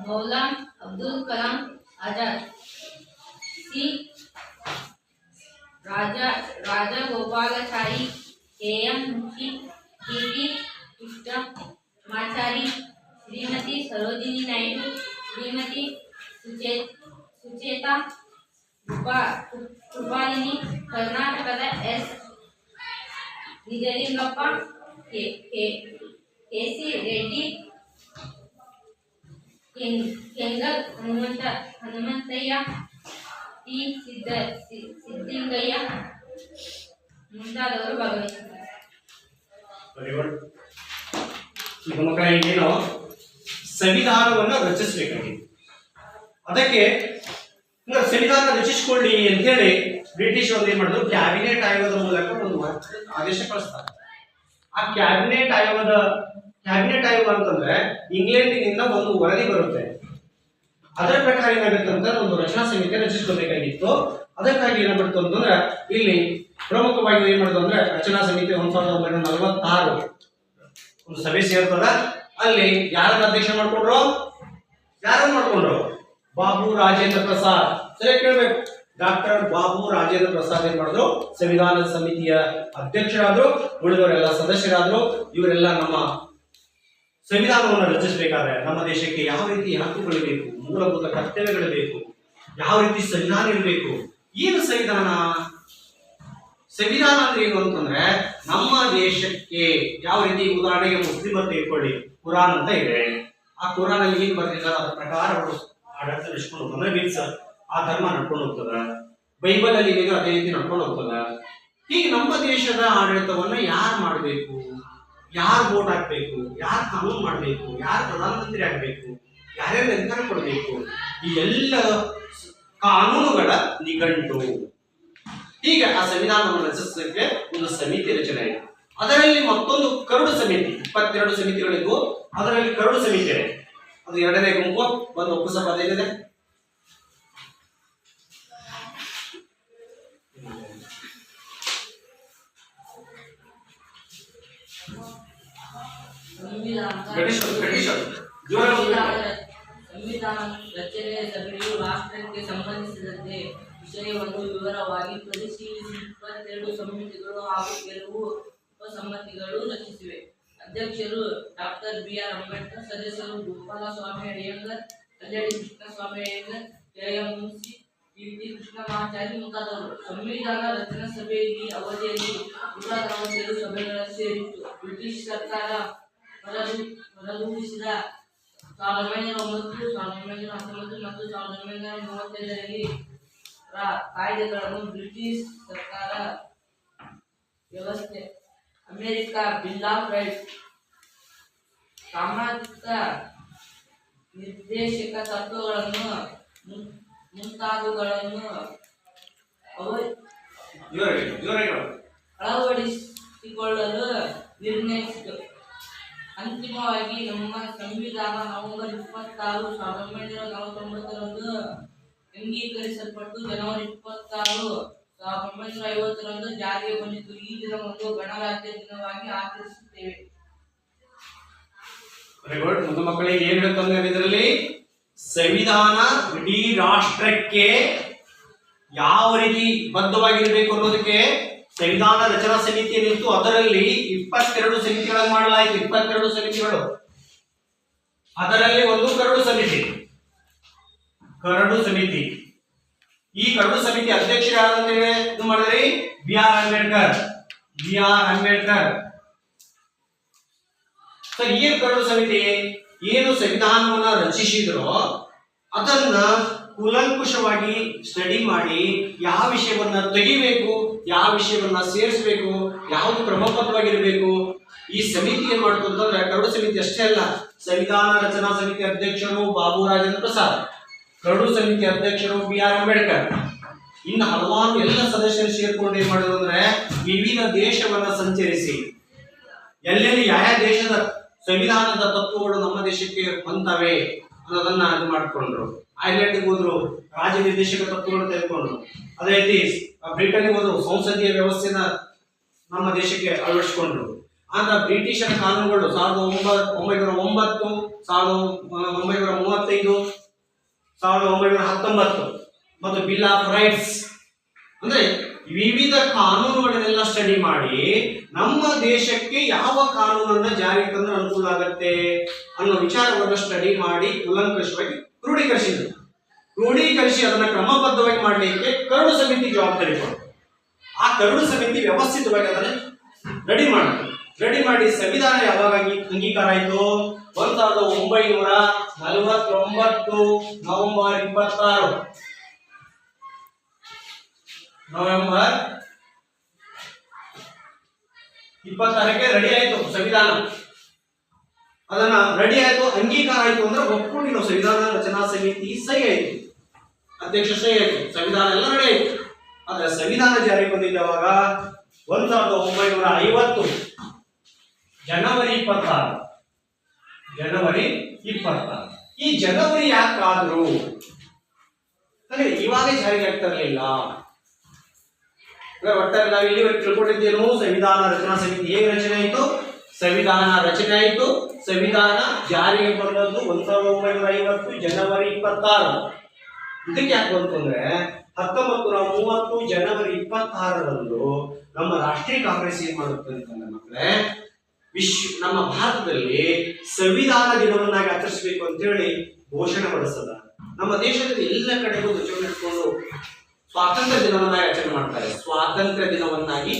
Maulana Abdul Kalam Azad, C. Rajagopalachari, K.M. Munshi, T.P. Krishnamachari, Shrimati Sarojini Naidu, Shrimati Sucheta Kripalani, ಕರ್ನಾಟಕದ S. Nijalingappa, K.C. Reddy, Kengal Hanumanthaiah, T. Siddingaiah ಮುಂತಾದವರು ಭಾಗವಹಿಸಿದ್ದಾರೆ. ಈಗ ಮಕ್ಕಳಿಗೆ ಏನು ಸಂವಿಧಾನವನ್ನು ರಚಿಸಬೇಕಾಗಿದೆ. ಅದಕ್ಕೆ ಸಂವಿಧಾನ ರಚಿಸಿಕೊಳ್ಳಿ ಅಂತ ಹೇಳಿ ಬ್ರಿಟಿಷ್ ಅವರು ಏನ್ ಮಾಡಿದ್ರು, ಕ್ಯಾಬಿನೆಟ್ ಆಯೋಗದ ಮೂಲಕ ಒಂದು ಆದೇಶ ಕಳಿಸ್ತಾರೆ. ಆ ಕ್ಯಾಬಿನೆಟ್ ಆಯೋಗ ಅಂತಂದ್ರೆ ಇಂಗ್ಲೆಂಡಿನಿಂದ ಒಂದು ವರದಿ ಬರುತ್ತೆ. ಅದರ ಪ್ರಕಾರ ಏನಾಗುತ್ತೆ ಅಂತ ಒಂದು ರಚನಾ ಸಮಿತಿ ರಚಿಸಬೇಕಾಗಿತ್ತು. ಅದಕ್ಕಾಗಿ ಏನಾಗ್ಬಿಡ್ತು ಅಂತಂದ್ರೆ ಇಲ್ಲಿ ಪ್ರಮುಖವಾಗಿ ಏನ್ ಮಾಡಿದ್ರು ಅಂದ್ರೆ ರಚನಾ ಸಮಿತಿ 1946 ಒಂದು ಸಭೆ ಸೇರ್ತದ. ಅಲ್ಲಿ ಯಾರನ್ನ ಅಧ್ಯಕ್ಷ ಮಾಡ್ಕೊಂಡ್ರು? ಬಾಬು ರಾಜೇಂದ್ರ ಪ್ರಸಾದ್. ಸರಿ ಕೇಳ್ಬೇಕು, ಡಾಕ್ಟರ್ ಬಾಬು ರಾಜೇಂದ್ರ ಪ್ರಸಾದ್ ಏನ್ ಮಾಡಿದ್ರು, ಸಂವಿಧಾನ ಸಮಿತಿಯ ಅಧ್ಯಕ್ಷರಾದ್ರು, ಉಳಿದವರೆಲ್ಲ ಸದಸ್ಯರಾದ್ರು. ಇವರೆಲ್ಲ ನಮ್ಮ ಸಂವಿಧಾನವನ್ನು ರಚಿಸಬೇಕಾದ್ರೆ ನಮ್ಮ ದೇಶಕ್ಕೆ ಯಾವ ರೀತಿ ಹಕ್ಕುಗಳಿಬೇಕು, ಮೂಲಭೂತ ಕರ್ತವ್ಯಗಳು ಬೇಕು, ಯಾವ ರೀತಿ ಸಂವಿಧಾನ ಇರಬೇಕು. ಏನು ಸಂವಿಧಾನ ಅಂದ್ರೆ ಏನು ಅಂತಂದ್ರೆ ನಮ್ಮ ದೇಶಕ್ಕೆ ಯಾವ ರೀತಿ, ಉದಾಹರಣೆಗೆ ಮುಸ್ಲಿಮರು ತಿಳ್ಕೊಳ್ಳಿ, ಕುರಾನ್ ಅಂತ ಇದೆ. ಆ ಕುರಾನ್ ಅಲ್ಲಿ ಏನ್ ಬರ್ತಿದ್ದಾರೆ ಅದರ ಪ್ರಕಾರ ಅವರು ಆಡಳಿತ ನಡೆಸ್ಕೊಂಡು ಹೋಗ್ತಾರೆ. ಆ ಧರ್ಮ ನಡ್ಕೊಂಡು ಹೋಗ್ತದ. ಬೈಬಲ್ ಅಲ್ಲಿ ಏನಿದೆ ಅದೇ ರೀತಿ ನಡ್ಕೊಂಡು ಹೋಗ್ತದ. ಹೀಗೆ ನಮ್ಮ ದೇಶದ ಆಡಳಿತವನ್ನ ಯಾರು ಮಾಡಬೇಕು, ಯಾರು ವೋಟ್ ಹಾಕ್ಬೇಕು, ಯಾರು ಕಾನೂನು ಮಾಡಬೇಕು, ಯಾರು ಪ್ರಧಾನಮಂತ್ರಿ ಆಗಬೇಕು, ಯಾರ್ಯಾರು ಅಧಿಕಾರ ಕೊಡಬೇಕು, ಈ ಎಲ್ಲ ಕಾನೂನುಗಳ ನಿಘಂಟು. ಹೀಗೆ ಆ ಸಂವಿಧಾನವನ್ನು ರಚಿಸಲಿಕ್ಕೆ ಒಂದು ಸಮಿತಿ ರಚನೆ ಆಯಿತು. ಅದರಲ್ಲಿ ಮತ್ತೊಂದು ಕರಡು ಸಮಿತಿ, 22 ಸಮಿತಿಗಳಿದ್ದು ಅದರಲ್ಲಿ ಕರಡು ಸಮಿತಿ ಇದೆ. ಅದು ಎರಡನೇ ಗುಂಪು. ಒಂದು ಒಕ್ಕಸಭಾ ಇದೆ, ಬ್ರಿಟಿಷರು ಜೋರಾಗಿ ಸಂವಿಧಾನ ರಚನೆಯ ಸಭೆಯು ರಾಷ್ಟ್ರಕ್ಕೆ ಸಂಬಂಧಿಸಿದಂತೆ ವಿಷಯವನ್ನು ವಿವರವಾಗಿ ಪರಿಶೀಲಿಸಿ 22 ಸಮಿತಿಗಳು ಹಾಗೂ ಕೆಲವು ಉಪಸಮಿತಿಗಳು ರಚಿಸಿವೆ. ಅಧ್ಯಕ್ಷರು ಡಾಕ್ಟರ್ ಬಿ.ಆರ್. ಅಂಬೇಡ್ಕರ್, ಸದಸ್ಯರು ಗೋಪಾಲಸ್ವಾಮಿ ಅಯ್ಯಂಗಾರ್, ಕಲ್ಯಾಣಿ ಕೃಷ್ಣಸ್ವಾಮಿ ಅಯ್ಯಂಗಾರ್, ಕೆ.ಎಂ. ಮುನ್ಸಿ, ಟಿ.ಟಿ. ಕೃಷ್ಣಮಾಚಾರಿ ಮುಂತಾದವರು. ಸಂವಿಧಾನ ರಚನಾ ಸಭೆ ಈ ಅವಧಿಯಲ್ಲಿ 147 ಸಭೆಗಳಲ್ಲಿ ಸೇರಿತ್ತು. ಬ್ರಿಟಿಷ್ ಸರ್ಕಾರ ಹೊರದೂಡಿಸಿದ 1909, 1919 ಮತ್ತು 1935ರಲ್ಲಿ ಕಾಯ್ದೆಗಳನ್ನು ಬ್ರಿಟಿಷ್ ಸರ್ಕಾರ ವ್ಯವಸ್ಥೆ, ಅಮೆರಿಕ ಬಿಲ್ ಆಫ್ ರೈಟ್ಸ್, ಸಾಮಾಜಿಕ ನಿರ್ದೇಶಕ ತತ್ವಗಳನ್ನು ಮುಂತಾದವುಗಳನ್ನು ಅಳವಡಿಸಿಕೊಳ್ಳಲು ನಿರ್ಣಯಿಸಿತು. ಅಂತಿಮವಾಗಿ ನಮ್ಮ ಸಂವಿಧಾನ ನವೆಂಬರ್ 26, 1949ರಂದು ಅಂಗೀಕರಿಸಲ್ಪಟ್ಟು ಜನವರಿ 26, 1950ರಂದು ಜಾರಿಗೆ ಬಂದಿತು. ಈ ದಿನವನ್ನು ಗಣರಾಜ್ಯ ದಿನವಾಗಿ ಆಚರಿಸುತ್ತೇವೆ. Very good. ಮುಂದೆ ಮಕ್ಕಳಿಗೆ ಏನ್ ಹೇಳ್ತಂದ್ರೆ ಇದರಲ್ಲಿ ಸಂವಿಧಾನ ಇಡೀ ರಾಷ್ಟ್ರಕ್ಕೆ ಯಾವ ರೀತಿ ಬದ್ಧವಾಗಿರಬೇಕು ಅನ್ನೋದಕ್ಕೆ ಸಂವಿಧಾನ ರಚನಾ ಸಮಿತಿ ಏನಿತ್ತು ಅದರಲ್ಲಿ 22 ಸಮಿತಿಗಳನ್ನು ಮಾಡಲಾಯಿತು. 22 ಸಮಿತಿಗಳು, ಅದರಲ್ಲಿ ಒಂದು ಕರಡು ಸಮಿತಿ. ಈ ಕರಡು ಸಮಿತಿ ಅಧ್ಯಕ್ಷರು ಯಾರಂತೇಳಿ ಇದು ಮಾಡಿದ್ರಿ? ಬಿ.ಆರ್. ಅಂಬೇಡ್ಕರ್. ಸರ್, ಈ ಕರಡು ಸಮಿತಿ ಏನು ಸಂವಿಧಾನವನ್ನ ರಚಿಸಿದ್ರೋ ಅದನ್ನ ಕೂಲಂಕುಷವಾಗಿ ಸ್ಟಡಿ ಮಾಡಿ ಯಾವ ವಿಷಯವನ್ನ ತೆಗಿಬೇಕು, ಯಾವ ವಿಷಯವನ್ನ ಸೇರಿಸಬೇಕು, ಯಾವುದು ಕ್ರಮಬದ್ಧವಾಗಿರಬೇಕು. ಈ ಸಮಿತಿ ಏನ್ ಮಾಡ್ತು ಅಂತಂದ್ರೆ, ಕರಡು ಸಮಿತಿ ಅಷ್ಟೇ ಅಲ್ಲ, ಸಂವಿಧಾನ ರಚನಾ ಸಮಿತಿ ಅಧ್ಯಕ್ಷರು ಬಾಬು ರಾಜೇಂದ್ರ ಪ್ರಸಾದ್, ಕರಡು ಸಮಿತಿ ಅಧ್ಯಕ್ಷರು ಬಿ.ಆರ್. ಅಂಬೇಡ್ಕರ್, ಇನ್ನು ಹಲವಾರು ಎಲ್ಲ ಸದಸ್ಯರು ಸೇರ್ಕೊಂಡು ಏನ್ ಮಾಡಿದ್ರು ಅಂದ್ರೆ ವಿವಿಧ ದೇಶವನ್ನ ಸಂಚರಿಸಿ ಎಲ್ಲೆಲ್ಲಿ ಯಾವ ದೇಶದ ಸಂವಿಧಾನದ ತತ್ವಗಳು ನಮ್ಮ ದೇಶಕ್ಕೆ ಬಂತವೆ ಅನ್ನೋದನ್ನ ಇದು ಮಾಡಿಕೊಂಡ್ರು. ಐರ್ಲೆಂಡ್ಗೆ ಹೋದ್ರು, ರಾಜ್ಯ ನಿರ್ದೇಶಕ ತತ್ವಗಳನ್ನು ತೆಗೆದುಕೊಂಡ್ರು. ಅದೇ ರೀತಿ ಬ್ರಿಟನ್ಗೆ ಹೋದ್ರು, ಸಂಸದೀಯ ವ್ಯವಸ್ಥೆನ ನಮ್ಮ ದೇಶಕ್ಕೆ ಅಳವಡಿಸಿಕೊಂಡ್ರು. ಆಗ ಬ್ರಿಟಿಷರ ಕಾನೂನುಗಳು 1909, 1935, 1919 ಮತ್ತು ಬಿಲ್ ಆಫ್ ರೈಟ್ಸ್ ಅಂದ್ರೆ ವಿವಿಧ ಕಾನೂನುಗಳನ್ನೆಲ್ಲ ಸ್ಟಡಿ ಮಾಡಿ ನಮ್ಮ ದೇಶಕ್ಕೆ ಯಾವ ಕಾನೂನನ್ನ ಜಾರಿಗೆ ತಂದ್ರೆ ಅನುಕೂಲ ಆಗತ್ತೆ ಅನ್ನೋ ವಿಚಾರವನ್ನು ಸ್ಟಡಿ ಮಾಡಿ ಕೂಲಂಕಷವಾಗಿ ಕ್ರೋಢೀಕರಿಸಿ ಅದನ್ನ ಕ್ರಮಬದ್ಧವಾಗಿ ಮಾಡಲಿಕ್ಕೆ ಕರಡು ಸಮಿತಿ ಜವಾಬ್ದಾರಿ ಕೊಡು. ಆ ಕರಡು ಸಮಿತಿ ವ್ಯವಸ್ಥಿತವಾಗಿ ಅದನ್ನ ರೆಡಿ ಮಾಡಿ ಸಂವಿಧಾನ ಯಾವಾಗ ಅಂಗೀಕಾರ ಆಯಿತು? 1949 ನವೆಂಬರ್ 26. ನವೆಂಬರ್ 26ಕ್ಕೆ ರೆಡಿ ಆಯ್ತು ಸಂವಿಧಾನ. ಅದನ್ನ ರೆಡಿ ಆಯ್ತು, ಅಂಗೀಕಾರ ಆಯ್ತು ಅಂದ್ರೆ ಒಪ್ಕೊಂಡಿರೋ ಸಂವಿಧಾನ ರಚನಾ ಸಮಿತಿ ಸಹಿ ಆಯ್ತು, ಅಧ್ಯಕ್ಷ ಸಹಿ ಆಯ್ತು, ಸಂವಿಧಾನ ಎಲ್ಲ ರೆಡಿ ಆಯ್ತು. ಆದ್ರೆ ಸಂವಿಧಾನ ಜಾರಿಗೆ ಬಂದಿದ್ದವಾಗ 1950 ಜನವರಿ 26. ಈ ಜನವರಿ ಯಾಕಾದ್ರು ಅಂದ್ರೆ ಇವಾಗ ಜಾರಿಗೆ ಆಗ್ತಾ ಇರಲಿಲ್ಲ. ಒಟ್ಟಾರೆ ನಾವು ಇಲ್ಲಿವರೆಗೆ ತಿಳ್ಕೊಂಡಿದ್ದೇನು? ಸಂವಿಧಾನ ರಚನಾ ಸಮಿತಿ ಹೇಗೆ ರಚನೆ ಆಯಿತು? ಸಂವಿಧಾನ ರಚನೆ ಆಯಿತು, ಸಂವಿಧಾನ ಜಾರಿಗೆ ಬಂದದ್ದು 1950 ಜನವರಿ 26. ಇದಕ್ಕೆ ಯಾಕೆ ಬಂತು ಅಂದ್ರೆ 1930 ಜನವರಿ 26ರಂದು ನಮ್ಮ ರಾಷ್ಟ್ರೀಯ ಕಾಂಗ್ರೆಸ್ ಏನ್ ಮಾಡುತ್ತೆ ಅಂತಂದ್ರೆ ಮಕ್ಕಳೇ, ನಮ್ಮ ಭಾರತದಲ್ಲಿ ಸಂವಿಧಾನ ದಿನವನ್ನಾಗಿ ಆಚರಿಸಬೇಕು ಅಂತ ಹೇಳಿ ಘೋಷಣೆ ಹೊರಡಿಸದ. ನಮ್ಮ ದೇಶದಲ್ಲಿ ಎಲ್ಲ ಕಡೆಗೂ ಧ್ವಜವನ್ನು ಇಟ್ಕೊಂಡು ಸ್ವಾತಂತ್ರ್ಯ ದಿನವನ್ನಾಗಿ ಆಚರಣೆ ಮಾಡ್ತಾರೆ. ಸ್ವಾತಂತ್ರ್ಯ ದಿನವನ್ನಾಗಿ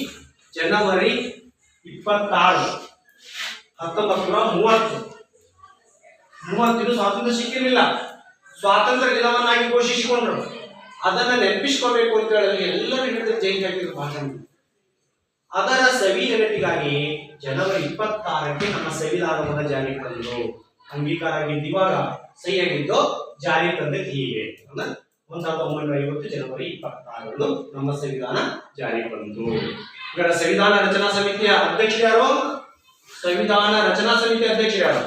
ಜನವರಿ 26, 1930 ಸ್ವಾತಂತ್ರ್ಯ ಸಿಕ್ಕಿರಲಿಲ್ಲ, ಸ್ವಾತಂತ್ರ್ಯ ದಿನವನ್ನಾಗಿ ಘೋಷಿಸಿಕೊಂಡ್ರು. ಅದನ್ನ ನೆನಪಿಸ್ಕೋಬೇಕು ಅಂತ ಹೇಳಿ ಎಲ್ಲರೂ ಹಿಡಿದು ಜೈಲ್ ಹಾಕಿದ್ರು ಭಾಷಣ. ಅದರ ಸವಿ ನೆನಪಿಗಾಗಿ ಜನವರಿ 26ಕ್ಕೆ ನಮ್ಮ ಸಂವಿಧಾನವನ್ನು ಜಾರಿಗೆ ತಂದರು. ಅಂಗೀಕಾರ ಆಗಿದ್ದು ಇವಾಗ, ಸಹಿ ಆಗಿದ್ದು ಜಾರಿಗೆ ತಂದದ್ದು ಹೀಗೆ. 1950 ಜನವರಿ 26ರಂದು ನಮ್ಮ ಸಂವಿಧಾನ ಜಾರಿಗೆ ಬಂತು. ಇದರ ಸಂವಿಧಾನ ರಚನಾ ಸಮಿತಿಯ ಅಧ್ಯಕ್ಷರು ಯಾರು? ಸಂವಿಧಾನ ರಚನಾ ಸಮಿತಿ ಅಧ್ಯಕ್ಷರು ಯಾರು?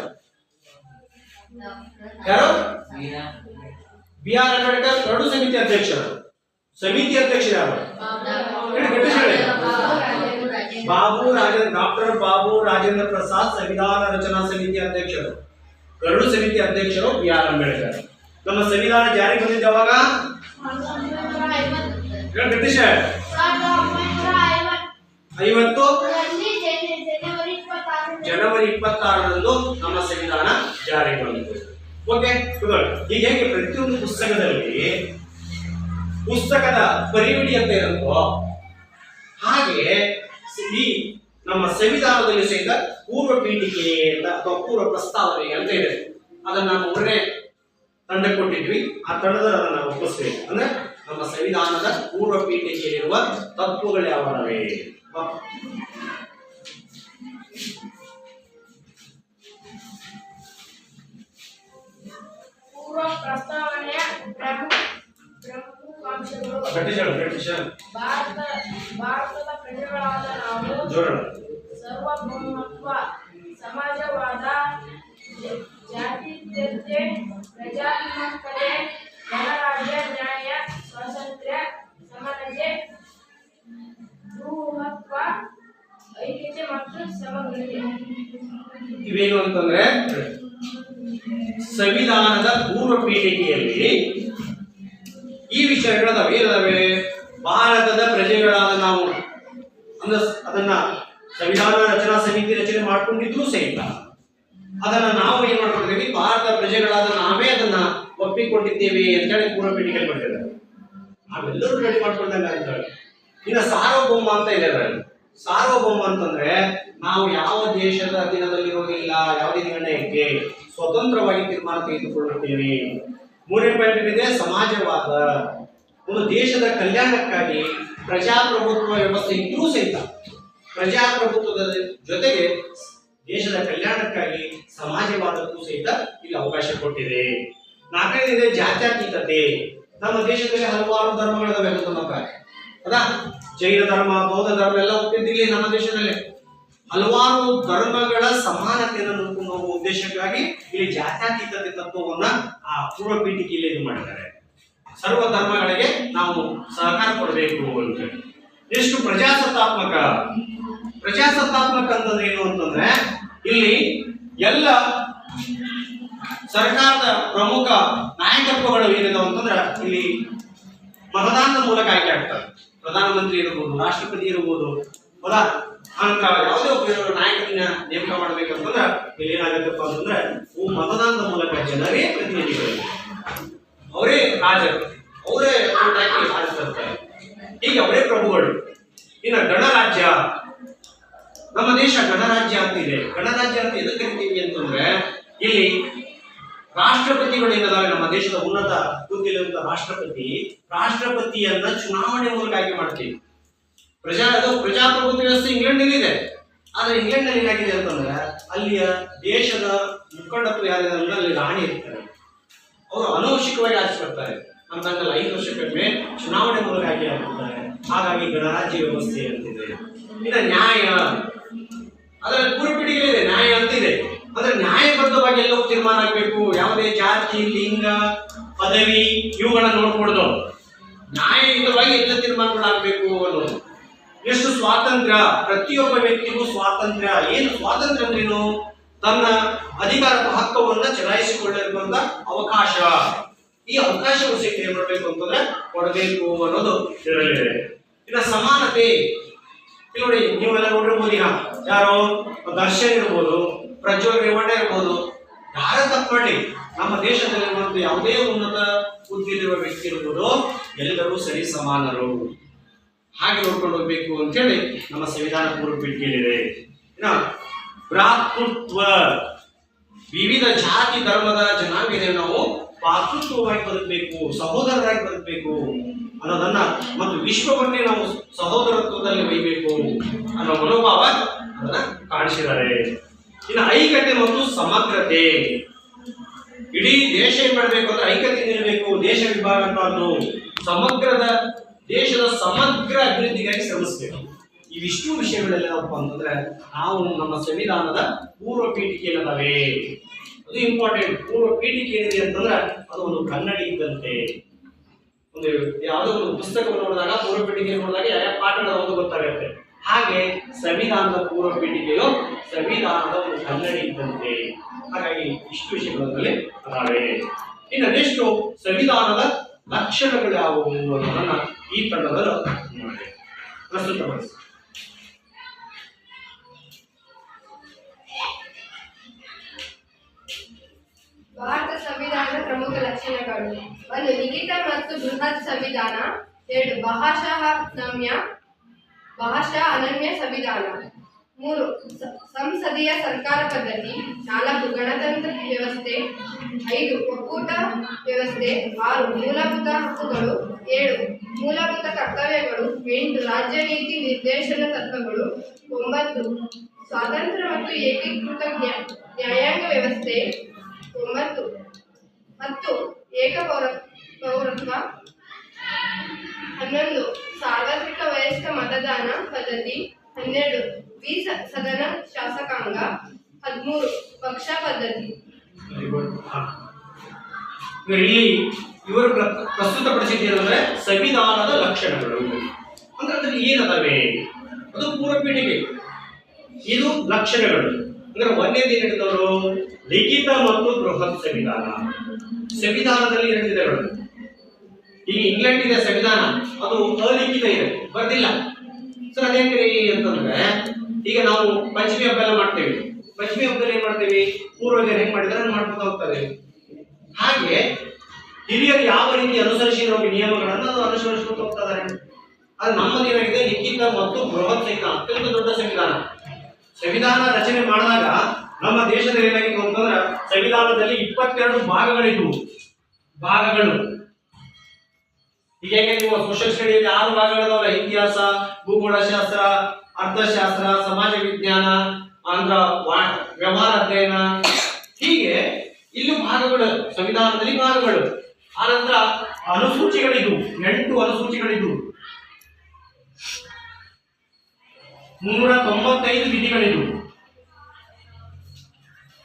ಬಿ.ಆರ್. ಅಂಬೇಡ್ಕರ್. ಕರಡು ಸಮಿತಿ ಅಧ್ಯಕ್ಷರು. ಸಮಿತಿ ಅಧ್ಯಕ್ಷರು ಯಾರು? ಡಾಕ್ಟರ್ ಬಾಬು ರಾಜೇಂದ್ರ ಪ್ರಸಾದ್ ಸಂವಿಧಾನ ರಚನಾ ಸಮಿತಿ ಅಧ್ಯಕ್ಷರು, ಗರುಡು ಸಮಿತಿ ಅಧ್ಯಕ್ಷರು ಬಿ.ಆರ್. ಅಂಬೇಡ್ಕರ್. ನಮ್ಮ ಸಂವಿಧಾನ ಜಾರಿಗೆ ಬಂದಿದ್ದು ಯಾವಾಗ? ಬ್ರಿಟಿಷ್ 50 ಜನವರಿ 26ರಂದು ನಮ್ಮ ಸಂವಿಧಾನ ಜಾರಿಗೆ ಬಂದಿದೆ. ಓಕೆ, ಈಗ ಹೇಗೆ ಪ್ರತಿಯೊಂದು ಪುಸ್ತಕದಲ್ಲಿ ಪುಸ್ತಕದ ಪರಿವಿಡಿ ಅಂತ ಇರುತ್ತೋ ಹಾಗೆ ಈ ನಮ್ಮ ಸಂವಿಧಾನದಲ್ಲಿ ಸಹಿತ ಪೂರ್ವ ಪೀಠಿಕೆ ಅಥವಾ ಪೂರ್ವ ಪ್ರಸ್ತಾವನೆ ಅಂತ ಇದೆ. ಅದನ್ನ ನಾವು ಮೂರನೇ ತಂಡಕ್ಕೆ ಕೊಟ್ಟಿದ್ವಿ. ಆ ತಂಡದಲ್ಲಿ ಅದನ್ನ ಒಪ್ಪಿಸ್ಬೇಕು. ಅಂದ್ರೆ ನಮ್ಮ ಸಂವಿಧಾನದ ಪೂರ್ವ ಪೀಠಿಕೆಯಲ್ಲಿರುವ ತತ್ವಗಳು ಯಾವೇ? ಪೂರ್ವ ಪ್ರಸ್ತಾವನೆಯ ಪ್ರಮುಖಾಂಶಗಳು ಭಾರತದ ಪ್ರಜೆಗಳಾದ ನಾವು ಸರ್ವಭೌಮತ್ವ, ಸಮಾಜವಾದ, ಜಾತ್ಯತೀತತೆ, ಪ್ರಜಾಸತ್ತಾತ್ಮಕತೆ, ಗಣರಾಜ್ಯ, ನ್ಯಾಯ, ಸ್ವಾತಂತ್ರ್ಯ, ಸಮಾನತೆ, ಭ್ರಾತೃತ್ವ, ಐಕ್ಯತೆ ಮತ್ತು ಸಮಗ್ರತೆ. ಇವೇನು ಅಂತಂದ್ರೆ ಸಂವಿಧಾನದ ಪೂರ್ವ ಪೀಠಿಕೆಯಲ್ಲಿ ಈ ವಿಷಯಗಳದಾವೆ. ಏನದಾವೆ? ಭಾರತದ ಪ್ರಜೆಗಳಾದ ನಾವು ಅದನ್ನ ಸಂವಿಧಾನ ರಚನಾ ಸಮಿತಿ ರಚನೆ ಮಾಡ್ಕೊಂಡಿದ್ರು ಸಹಿತ ಅದನ್ನ ನಾವು ಏನ್ ಮಾಡ್ಕೊಂಡಿದ್ದೀವಿ? ಭಾರತ ಪ್ರಜೆಗಳಾದ ನಾವೇ ಅದನ್ನ ಒಪ್ಪಿಕೊಂಡಿದ್ದೇವೆ ಅಂತ ಹೇಳಿ ಪೂರ್ವ ಪೀಠಿಕೆ ಮಾಡಿದ್ದಾರೆ. ನಾವೆಲ್ಲರೂ ರೆಡಿ ಮಾಡ್ಕೊಂಡಂಗ ಅಂತ ಹೇಳಿ. ಇನ್ನು ಸಾರ್ವಭೌಮ ಅಂತ ಇದೆ. ಸಾರ್ವಭೌಮ ಅಂತಂದ್ರೆ ನಾವು ಯಾವ ದೇಶದ ಅಧೀನದಲ್ಲಿರೋದಿಲ್ಲ, ಯಾವುದೇ ನಿರ್ಣಯಕ್ಕೆ ಸ್ವತಂತ್ರವಾಗಿ ತೀರ್ಮಾನ ತೆಗೆದುಕೊಳ್ಳುತ್ತೇವೆ. ಮೂರನೇ ಪಾಯಿಂಟ್ ಇದೆ ಸಮಾಜವಾದ. ಒಂದು ದೇಶದ ಕಲ್ಯಾಣಕ್ಕಾಗಿ ಪ್ರಜಾಪ್ರಭುತ್ವ ವ್ಯವಸ್ಥೆ ಇದ್ರೂ ಸಹಿತ ಪ್ರಜಾಪ್ರಭುತ್ವದ ಜೊತೆಗೆ ದೇಶದ ಕಲ್ಯಾಣಕ್ಕಾಗಿ ಸಮಾಜವಾದಕ್ಕೂ ಸಹಿತ ಇಲ್ಲಿ ಅವಕಾಶ ಕೊಟ್ಟಿದೆ. ನಾಲ್ಕನೇದಿದೆ ಜಾತ್ಯತೀತತೆ. ನಮ್ಮ ದೇಶದಲ್ಲಿ ಹಲವಾರು ಧರ್ಮಗಳಿದಾವೆ ಅದಾ ಜೈನ ಧರ್ಮ, ಬೌದ್ಧ ಧರ್ಮ ಎಲ್ಲ ಹುಟ್ಟಿದ್ದಿಲ್ಲಿ ನಮ್ಮ ದೇಶದಲ್ಲಿ. ಹಲವಾರು ಧರ್ಮಗಳ ಸಮಾನತೆಯನ್ನು ನೋಡಿಕೊಂಡು ಹೋಗುವ ಉದ್ದೇಶಕ್ಕಾಗಿ ಇಲ್ಲಿ ಜಾತ್ಯತೀತತೆ ತತ್ವವನ್ನ ಆ ಪೂರ್ವ ಪೀಠಿಕೆಯಲ್ಲಿ ಇದು ಮಾಡಿದ್ದಾರೆ. ಸರ್ವ ಧರ್ಮಗಳಿಗೆ ನಾವು ಸಹಕಾರ ಕೊಡಬೇಕು ಅಂತ. ಎಷ್ಟು ಪ್ರಜಾಸತ್ತಾತ್ಮಕ ಅಂತಂದ್ರೆ ಏನು ಅಂತಂದ್ರೆ ಇಲ್ಲಿ ಎಲ್ಲ ಸರ್ಕಾರದ ಪ್ರಮುಖ ನಾಯಕತ್ವಗಳು ಏನಿದಾವ ಅಂತಂದ್ರೆ ಇಲ್ಲಿ ಮತದಾನದ ಮೂಲಕ ಆಯ್ಕೆ ಆಗ್ತಾರೆ. ಪ್ರಧಾನಮಂತ್ರಿ ಇರಬಹುದು, ರಾಷ್ಟ್ರಪತಿ ಇರಬಹುದು, ಹೌದಾ? ಅಂತ ಯಾವುದೇ ಒಬ್ಬ ನಾಯಕರನ್ನ ನೇಮಕ ಮಾಡ್ಬೇಕಂತಂದ್ರೆ ಇಲ್ಲಿ ಏನಾಗತ್ತಪ್ಪ ಅಂತಂದ್ರೆ ಮತದಾನದ ಮೂಲಕ ಜನರೇ ಪ್ರತಿನಿಧಿಗಳು, ಅವರೇ ರಾಜರು, ಅವರೇ ಓಟ್ ಹಾಕಿ ಆರಿಸ್ತಾರೆ. ಹೀಗೆ ಅವರೇ ಪ್ರಭುಗಳು. ಇನ್ನು ಗಣರಾಜ್ಯ, ನಮ್ಮ ದೇಶ ಗಣರಾಜ್ಯ ಅಂತ ಇದೆ. ಗಣರಾಜ್ಯ ಅಂತ ಎದಕ್ಕೆ ಕರಿತೀವಿ ಅಂತಂದ್ರೆ ಇಲ್ಲಿ ರಾಷ್ಟ್ರಪತಿಗಳು ಏನಿದಾವೆ, ನಮ್ಮ ದೇಶದ ಉನ್ನತ ಹುದ್ದೆಯಲ್ಲಿರುವಂತಹ ರಾಷ್ಟ್ರಪತಿಯನ್ನ ಚುನಾವಣೆ ಮೂಲಕ ಆಯ್ಕೆ ಮಾಡ್ತೀವಿ. ಪ್ರಜಾಪ್ರಭುತ್ವ ವ್ಯವಸ್ಥೆ ಇಂಗ್ಲೆಂಡ್ ಇದೆ. ಆದ್ರೆ ಇಂಗ್ಲೆಂಡ್ ನಲ್ಲಿ ಏನಾಗಿದೆ ಅಂತಂದ್ರೆ ಅಲ್ಲಿಯ ದೇಶದ ಮುಖಂಡತ್ವ ಯಾರಿದ್ದಾರೆ ಅಲ್ಲಿ ರಾಣಿ ಇರ್ತಾರೆ. ಅವರು ಅನೌಷಿಕವಾಗಿ ಆಚರಿಸ್ತಾರೆ. ನಮ್ಮಲ್ಲಿ 5 ವರ್ಷಕ್ಕೊಮ್ಮೆ ಚುನಾವಣೆ ಮೂಲಕ ಆಯ್ಕೆ ಆಗ್ತಾರೆ. ಹಾಗಾಗಿ ಗಣರಾಜ್ಯ ವ್ಯವಸ್ಥೆ ಅಂತಿದೆ. ಇನ್ನು ನ್ಯಾಯ, ಅದರಲ್ಲಿ ಪೂರ್ವ ಪೀಠಿಕೆಯಲ್ಲಿ ನ್ಯಾಯ ಅಂತಿದೆ. ಅಂದ್ರೆ ನ್ಯಾಯಬದ್ಧವಾಗಿ ಎಲ್ಲವೂ ತೀರ್ಮಾನ ಆಗಬೇಕು. ಯಾವುದೇ ಜಾತಿ, ಲಿಂಗ, ಪದವಿ ಇವುಗಳನ್ನ ನೋಡ್ಕೊಡ್ದು ನ್ಯಾಯಯುತವಾಗಿ ಎಲ್ಲ ತೀರ್ಮಾನಗಳಾಗಬೇಕು ಅನ್ನೋದು. ಎಷ್ಟು ಸ್ವಾತಂತ್ರ್ಯ, ಪ್ರತಿಯೊಬ್ಬ ವ್ಯಕ್ತಿಗೂ ಸ್ವಾತಂತ್ರ್ಯ. ಏನು ಸ್ವಾತಂತ್ರ್ಯ ಅಂದ್ರೇನು? ತನ್ನ ಅಧಿಕಾರದ ಹಕ್ಕವನ್ನ ಚಲಾಯಿಸಿಕೊಳ್ಳಿರುವಂತ ಅವಕಾಶ. ಈ ಅವಕಾಶಗಳು ಸಹಿತ ಏನ್ ಮಾಡಬೇಕು ಅಂತಂದ್ರೆ ಕೊಡಬೇಕು ಅನ್ನೋದು ಇದರಲ್ಲಿದೆ. ಇನ್ನು ಸಮಾನತೆ ನೋಡಿ, ನೀವೆಲ್ಲ ನೋಡಿರ್ಬೋದು. ಈಗ ಯಾರೋ ದರ್ಶನ್ ಇರ್ಬೋದು, ಪ್ರಜ್ವಲ್ ರೇವಣ್ಣ ಇರ್ಬೋದು, ಯಾರ ತಪ್ಪು ಮಾಡಿ ನಮ್ಮ ದೇಶದಲ್ಲಿರುವಂತ ಯಾವುದೇ ಉನ್ನತ ಹುದ್ದೆಯಲ್ಲಿರುವ ವ್ಯಕ್ತಿ ಇರ್ಬೋದು, ಎಲ್ಲರೂ ಸರಿ ಸಮಾನರು. ಹಾಗೆ ನೋಡ್ಕೊಂಡು ಹೋಗ್ಬೇಕು ಅಂತ ಹೇಳಿ ನಮ್ಮ ಸಂವಿಧಾನ ಪೂರ್ವ ಪೀಠಿಕೆಯಲ್ಲಿದೆ. ಇನ್ನು ಭ್ರಾತೃತ್ವ, ವಿವಿಧ ಜಾತಿ ಧರ್ಮದ ಜನಾಂಗದ ನಾವು ಭ್ರಾತೃತ್ವವಾಗಿ ಬದುಕಬೇಕು, ಸಹೋದರರಾಗಿ ಬದುಕಬೇಕು ಅನ್ನೋದನ್ನ, ಮತ್ತು ವಿಶ್ವವನ್ನೇ ನಾವು ಸಹೋದರತ್ವದಲ್ಲಿ ಒಯ್ಯಬೇಕು ಅನ್ನೋ ಮನೋಭಾವ ಅದನ್ನ ಕಾಣಿಸಿದ್ದಾರೆ. ಇನ್ನು ಐಕ್ಯತೆ ಮತ್ತು ಸಮಗ್ರತೆ. ಇಡೀ ದೇಶ ಏನ್ ಮಾಡಬೇಕು ಅಂದ್ರೆ ಐಕ್ಯತೆ ಇರಬೇಕು, ದೇಶ ವಿಭಾಗ ಅನ್ನೋದು ದೇಶದ ಸಮಗ್ರ ಅಭಿವೃದ್ಧಿಗಾಗಿ ಶ್ರಮಿಸಬೇಕು. ಇವಿಷ್ಟು ವಿಷಯಗಳೆಲ್ಲಪ್ಪ ಅಂತಂದ್ರೆ ನಾವು ನಮ್ಮ ಸಂವಿಧಾನದ ಪೂರ್ವ ಪೀಠಿಕೆ ಏನದಾವೆ ಅದು ಇಂಪಾರ್ಟೆಂಟ್. ಪೂರ್ವ ಪೀಠಿಕೆ ಏನಿದೆ ಅಂತಂದ್ರೆ ಅದು ಒಂದು ಕನ್ನಡಿ ಇದ್ದಂತೆ. ಒಂದು ಯಾವುದೋ ಒಂದು ಪುಸ್ತಕವನ್ನು ನೋಡಿದಾಗ, ಪೂರ್ವ ಪೀಠಿಕೆ ನೋಡಿದಾಗ ಯಾವ ಪಾಠಗಳು ಒಂದು ಗೊತ್ತಾಗುತ್ತೆ. ಹಾಗೆ ಸಂವಿಧಾನದ ಪೂರ್ವ ಪೀಠಿಕೆಯು ಸಂವಿಧಾನದ ಒಂದು ಕನ್ನಡಿ ಇದ್ದಂತೆ. ಹಾಗಾಗಿ ಇಷ್ಟು ವಿಷಯಗಳಲ್ಲಿ ಅದಾವೆ. ಇನ್ನು ನೆಕ್ಸ್ಟ್ ಸಂವಿಧಾನದ ಲಕ್ಷಣಗಳು ಯಾವುವು ಅನ್ನೋದನ್ನ ಈ ತಂಡದಲ್ಲಿ ನೋಡಿ ಪ್ರಸ್ತುತಪಡಿಸಿ. ಭಾರತ ಸಂವಿಧಾನದ ಪ್ರಮುಖ ಲಕ್ಷಣಗಳು: 1. ಲಿಖಿತ ಮತ್ತು ಬೃಹತ್ ಸಂವಿಧಾನ. 2. ಭಾಷಾ ಅನನ್ಯ ಸಂವಿಧಾನ. 3. ಸಂಸದೀಯ ಸರ್ಕಾರ ಪದ್ಧತಿ. 4. ಗಣತಂತ್ರ ವ್ಯವಸ್ಥೆ. 5. ಒಕ್ಕೂಟ ವ್ಯವಸ್ಥೆ. 6. ಮೂಲಭೂತ ಹಕ್ಕುಗಳು. 7. ಮೂಲಭೂತ ಕರ್ತವ್ಯಗಳು. 8. ರಾಜ್ಯ ನೀತಿ ನಿರ್ದೇಶನ ತತ್ವಗಳು. 9. ಸ್ವಾತಂತ್ರ್ಯ ಮತ್ತು ಏಕೀಕೃತ ನ್ಯಾಯಾಂಗ ವ್ಯವಸ್ಥೆ. 10. ಏಕ ಪೌರತ್ವ. 11. ಸಾರ್ವತ್ರಿಕ ವಯಸ್ಕ ಮತದಾನ ಪದ್ಧತಿ. 12. ಸದನ ಶಾಸಕಾಂಗ. 13. ಪಕ್ಷ ಪದ್ಧತಿ. ಇಲ್ಲಿ ಇವರು ಪ್ರಸ್ತುತಪಡಿಸಿದ್ದೇನೆಂದ್ರೆ ಸಂವಿಧಾನದ ಲಕ್ಷಣಗಳು ಅಂದ್ರೆ ಅದ್ರಲ್ಲಿ ಏನದವೆ, ಅದು ಪೂರ್ವ ಪೀಠಿಕೆ, ಇದು ಲಕ್ಷಣಗಳು. ಅಂದ್ರೆ ಒಂದೇದು ಏನ್ ಹೇಳಿದವರು, ಲಿಖಿತ ಮತ್ತು ಬೃಹತ್ ಸಂವಿಧಾನ. ಸಂವಿಧಾನದಲ್ಲಿ 2 ವಿಧಗಳು. ಈಗ ಇಂಗ್ಲೆಂಡ್ ಇದೆ ಸಂವಿಧಾನ, ಅದು ಅಲಿಖಿತ ಇದೆ, ಬರ್ದಿಲ್ಲ. ಸರ್ ಅದೇನ್ರಿ ಅಂತಂದ್ರೆ, ಈಗ ನಾವು ಪಂಚಮಿ ಹಬ್ಬ ಎಲ್ಲ ಮಾಡ್ತೇವೆ. ಪಂಚಮಿ ಹಬ್ಬದಲ್ಲಿ ಏನ್ ಮಾಡ್ತೇವೆ, ಪೂರ್ವಜರು ಹೆಂಗ್ ಮಾಡಿದ್ರೆ ಮಾಡ್ಕೊತಾ ಹೋಗ್ತಾರೆ. ಹಾಗೆ ಹಿರಿಯರು ಯಾವ ರೀತಿ ಅನುಸರಿಸಿರೋ ನಿಯಮಗಳನ್ನು ಅದು ಅನುಸರಿಸ್ಕೊಂಡು ಹೋಗ್ತಾ ಇದ್ದಾರೆ. ಅದು ನಮ್ಮದೇನಾಗಿದೆ, ಲಿಖಿತ ಮತ್ತು ಬೃಹತ್ ಸಂವಿಧಾನ, ಅತ್ಯಂತ ದೊಡ್ಡ ಸಂವಿಧಾನ. ಸಂವಿಧಾನ ರಚನೆ ಮಾಡಿದಾಗ ನಮ್ಮ ದೇಶದಲ್ಲಿ ಏನಾಗಿತ್ತು ಅಂತಂದ್ರೆ, ಸಂವಿಧಾನದಲ್ಲಿ 22 ಭಾಗಗಳಿದ್ವು. ಭಾಗಗಳು ಈಗ ನೀವು ಸೋಷಿಯಲ್ ಸ್ಟಡಿಯಲ್ಲಿ 6 ಭಾಗಗಳಿದಾವಲ್ಲ, ಇತಿಹಾಸ, ಭೂಗೋಳಶಾಸ್ತ್ರ, ಅರ್ಥಶಾಸ್ತ್ರ, ಸಮಾಜ ವಿಜ್ಞಾನ, ಅಂದ್ರ ವ್ಯವಹಾರ ಅಧ್ಯಯನ, ಹೀಗೆ ಇಲ್ಲಿ ಭಾಗಗಳು, ಸಂವಿಧಾನದಲ್ಲಿ ಭಾಗಗಳು. ಆನಂತರ ಅನುಸೂಚಿಗಳಿದ್ವು, 8 ಅನುಸೂಚಿಗಳಿದ್ವು. 395 ವಿಧಿಗಳಿದ್ವು.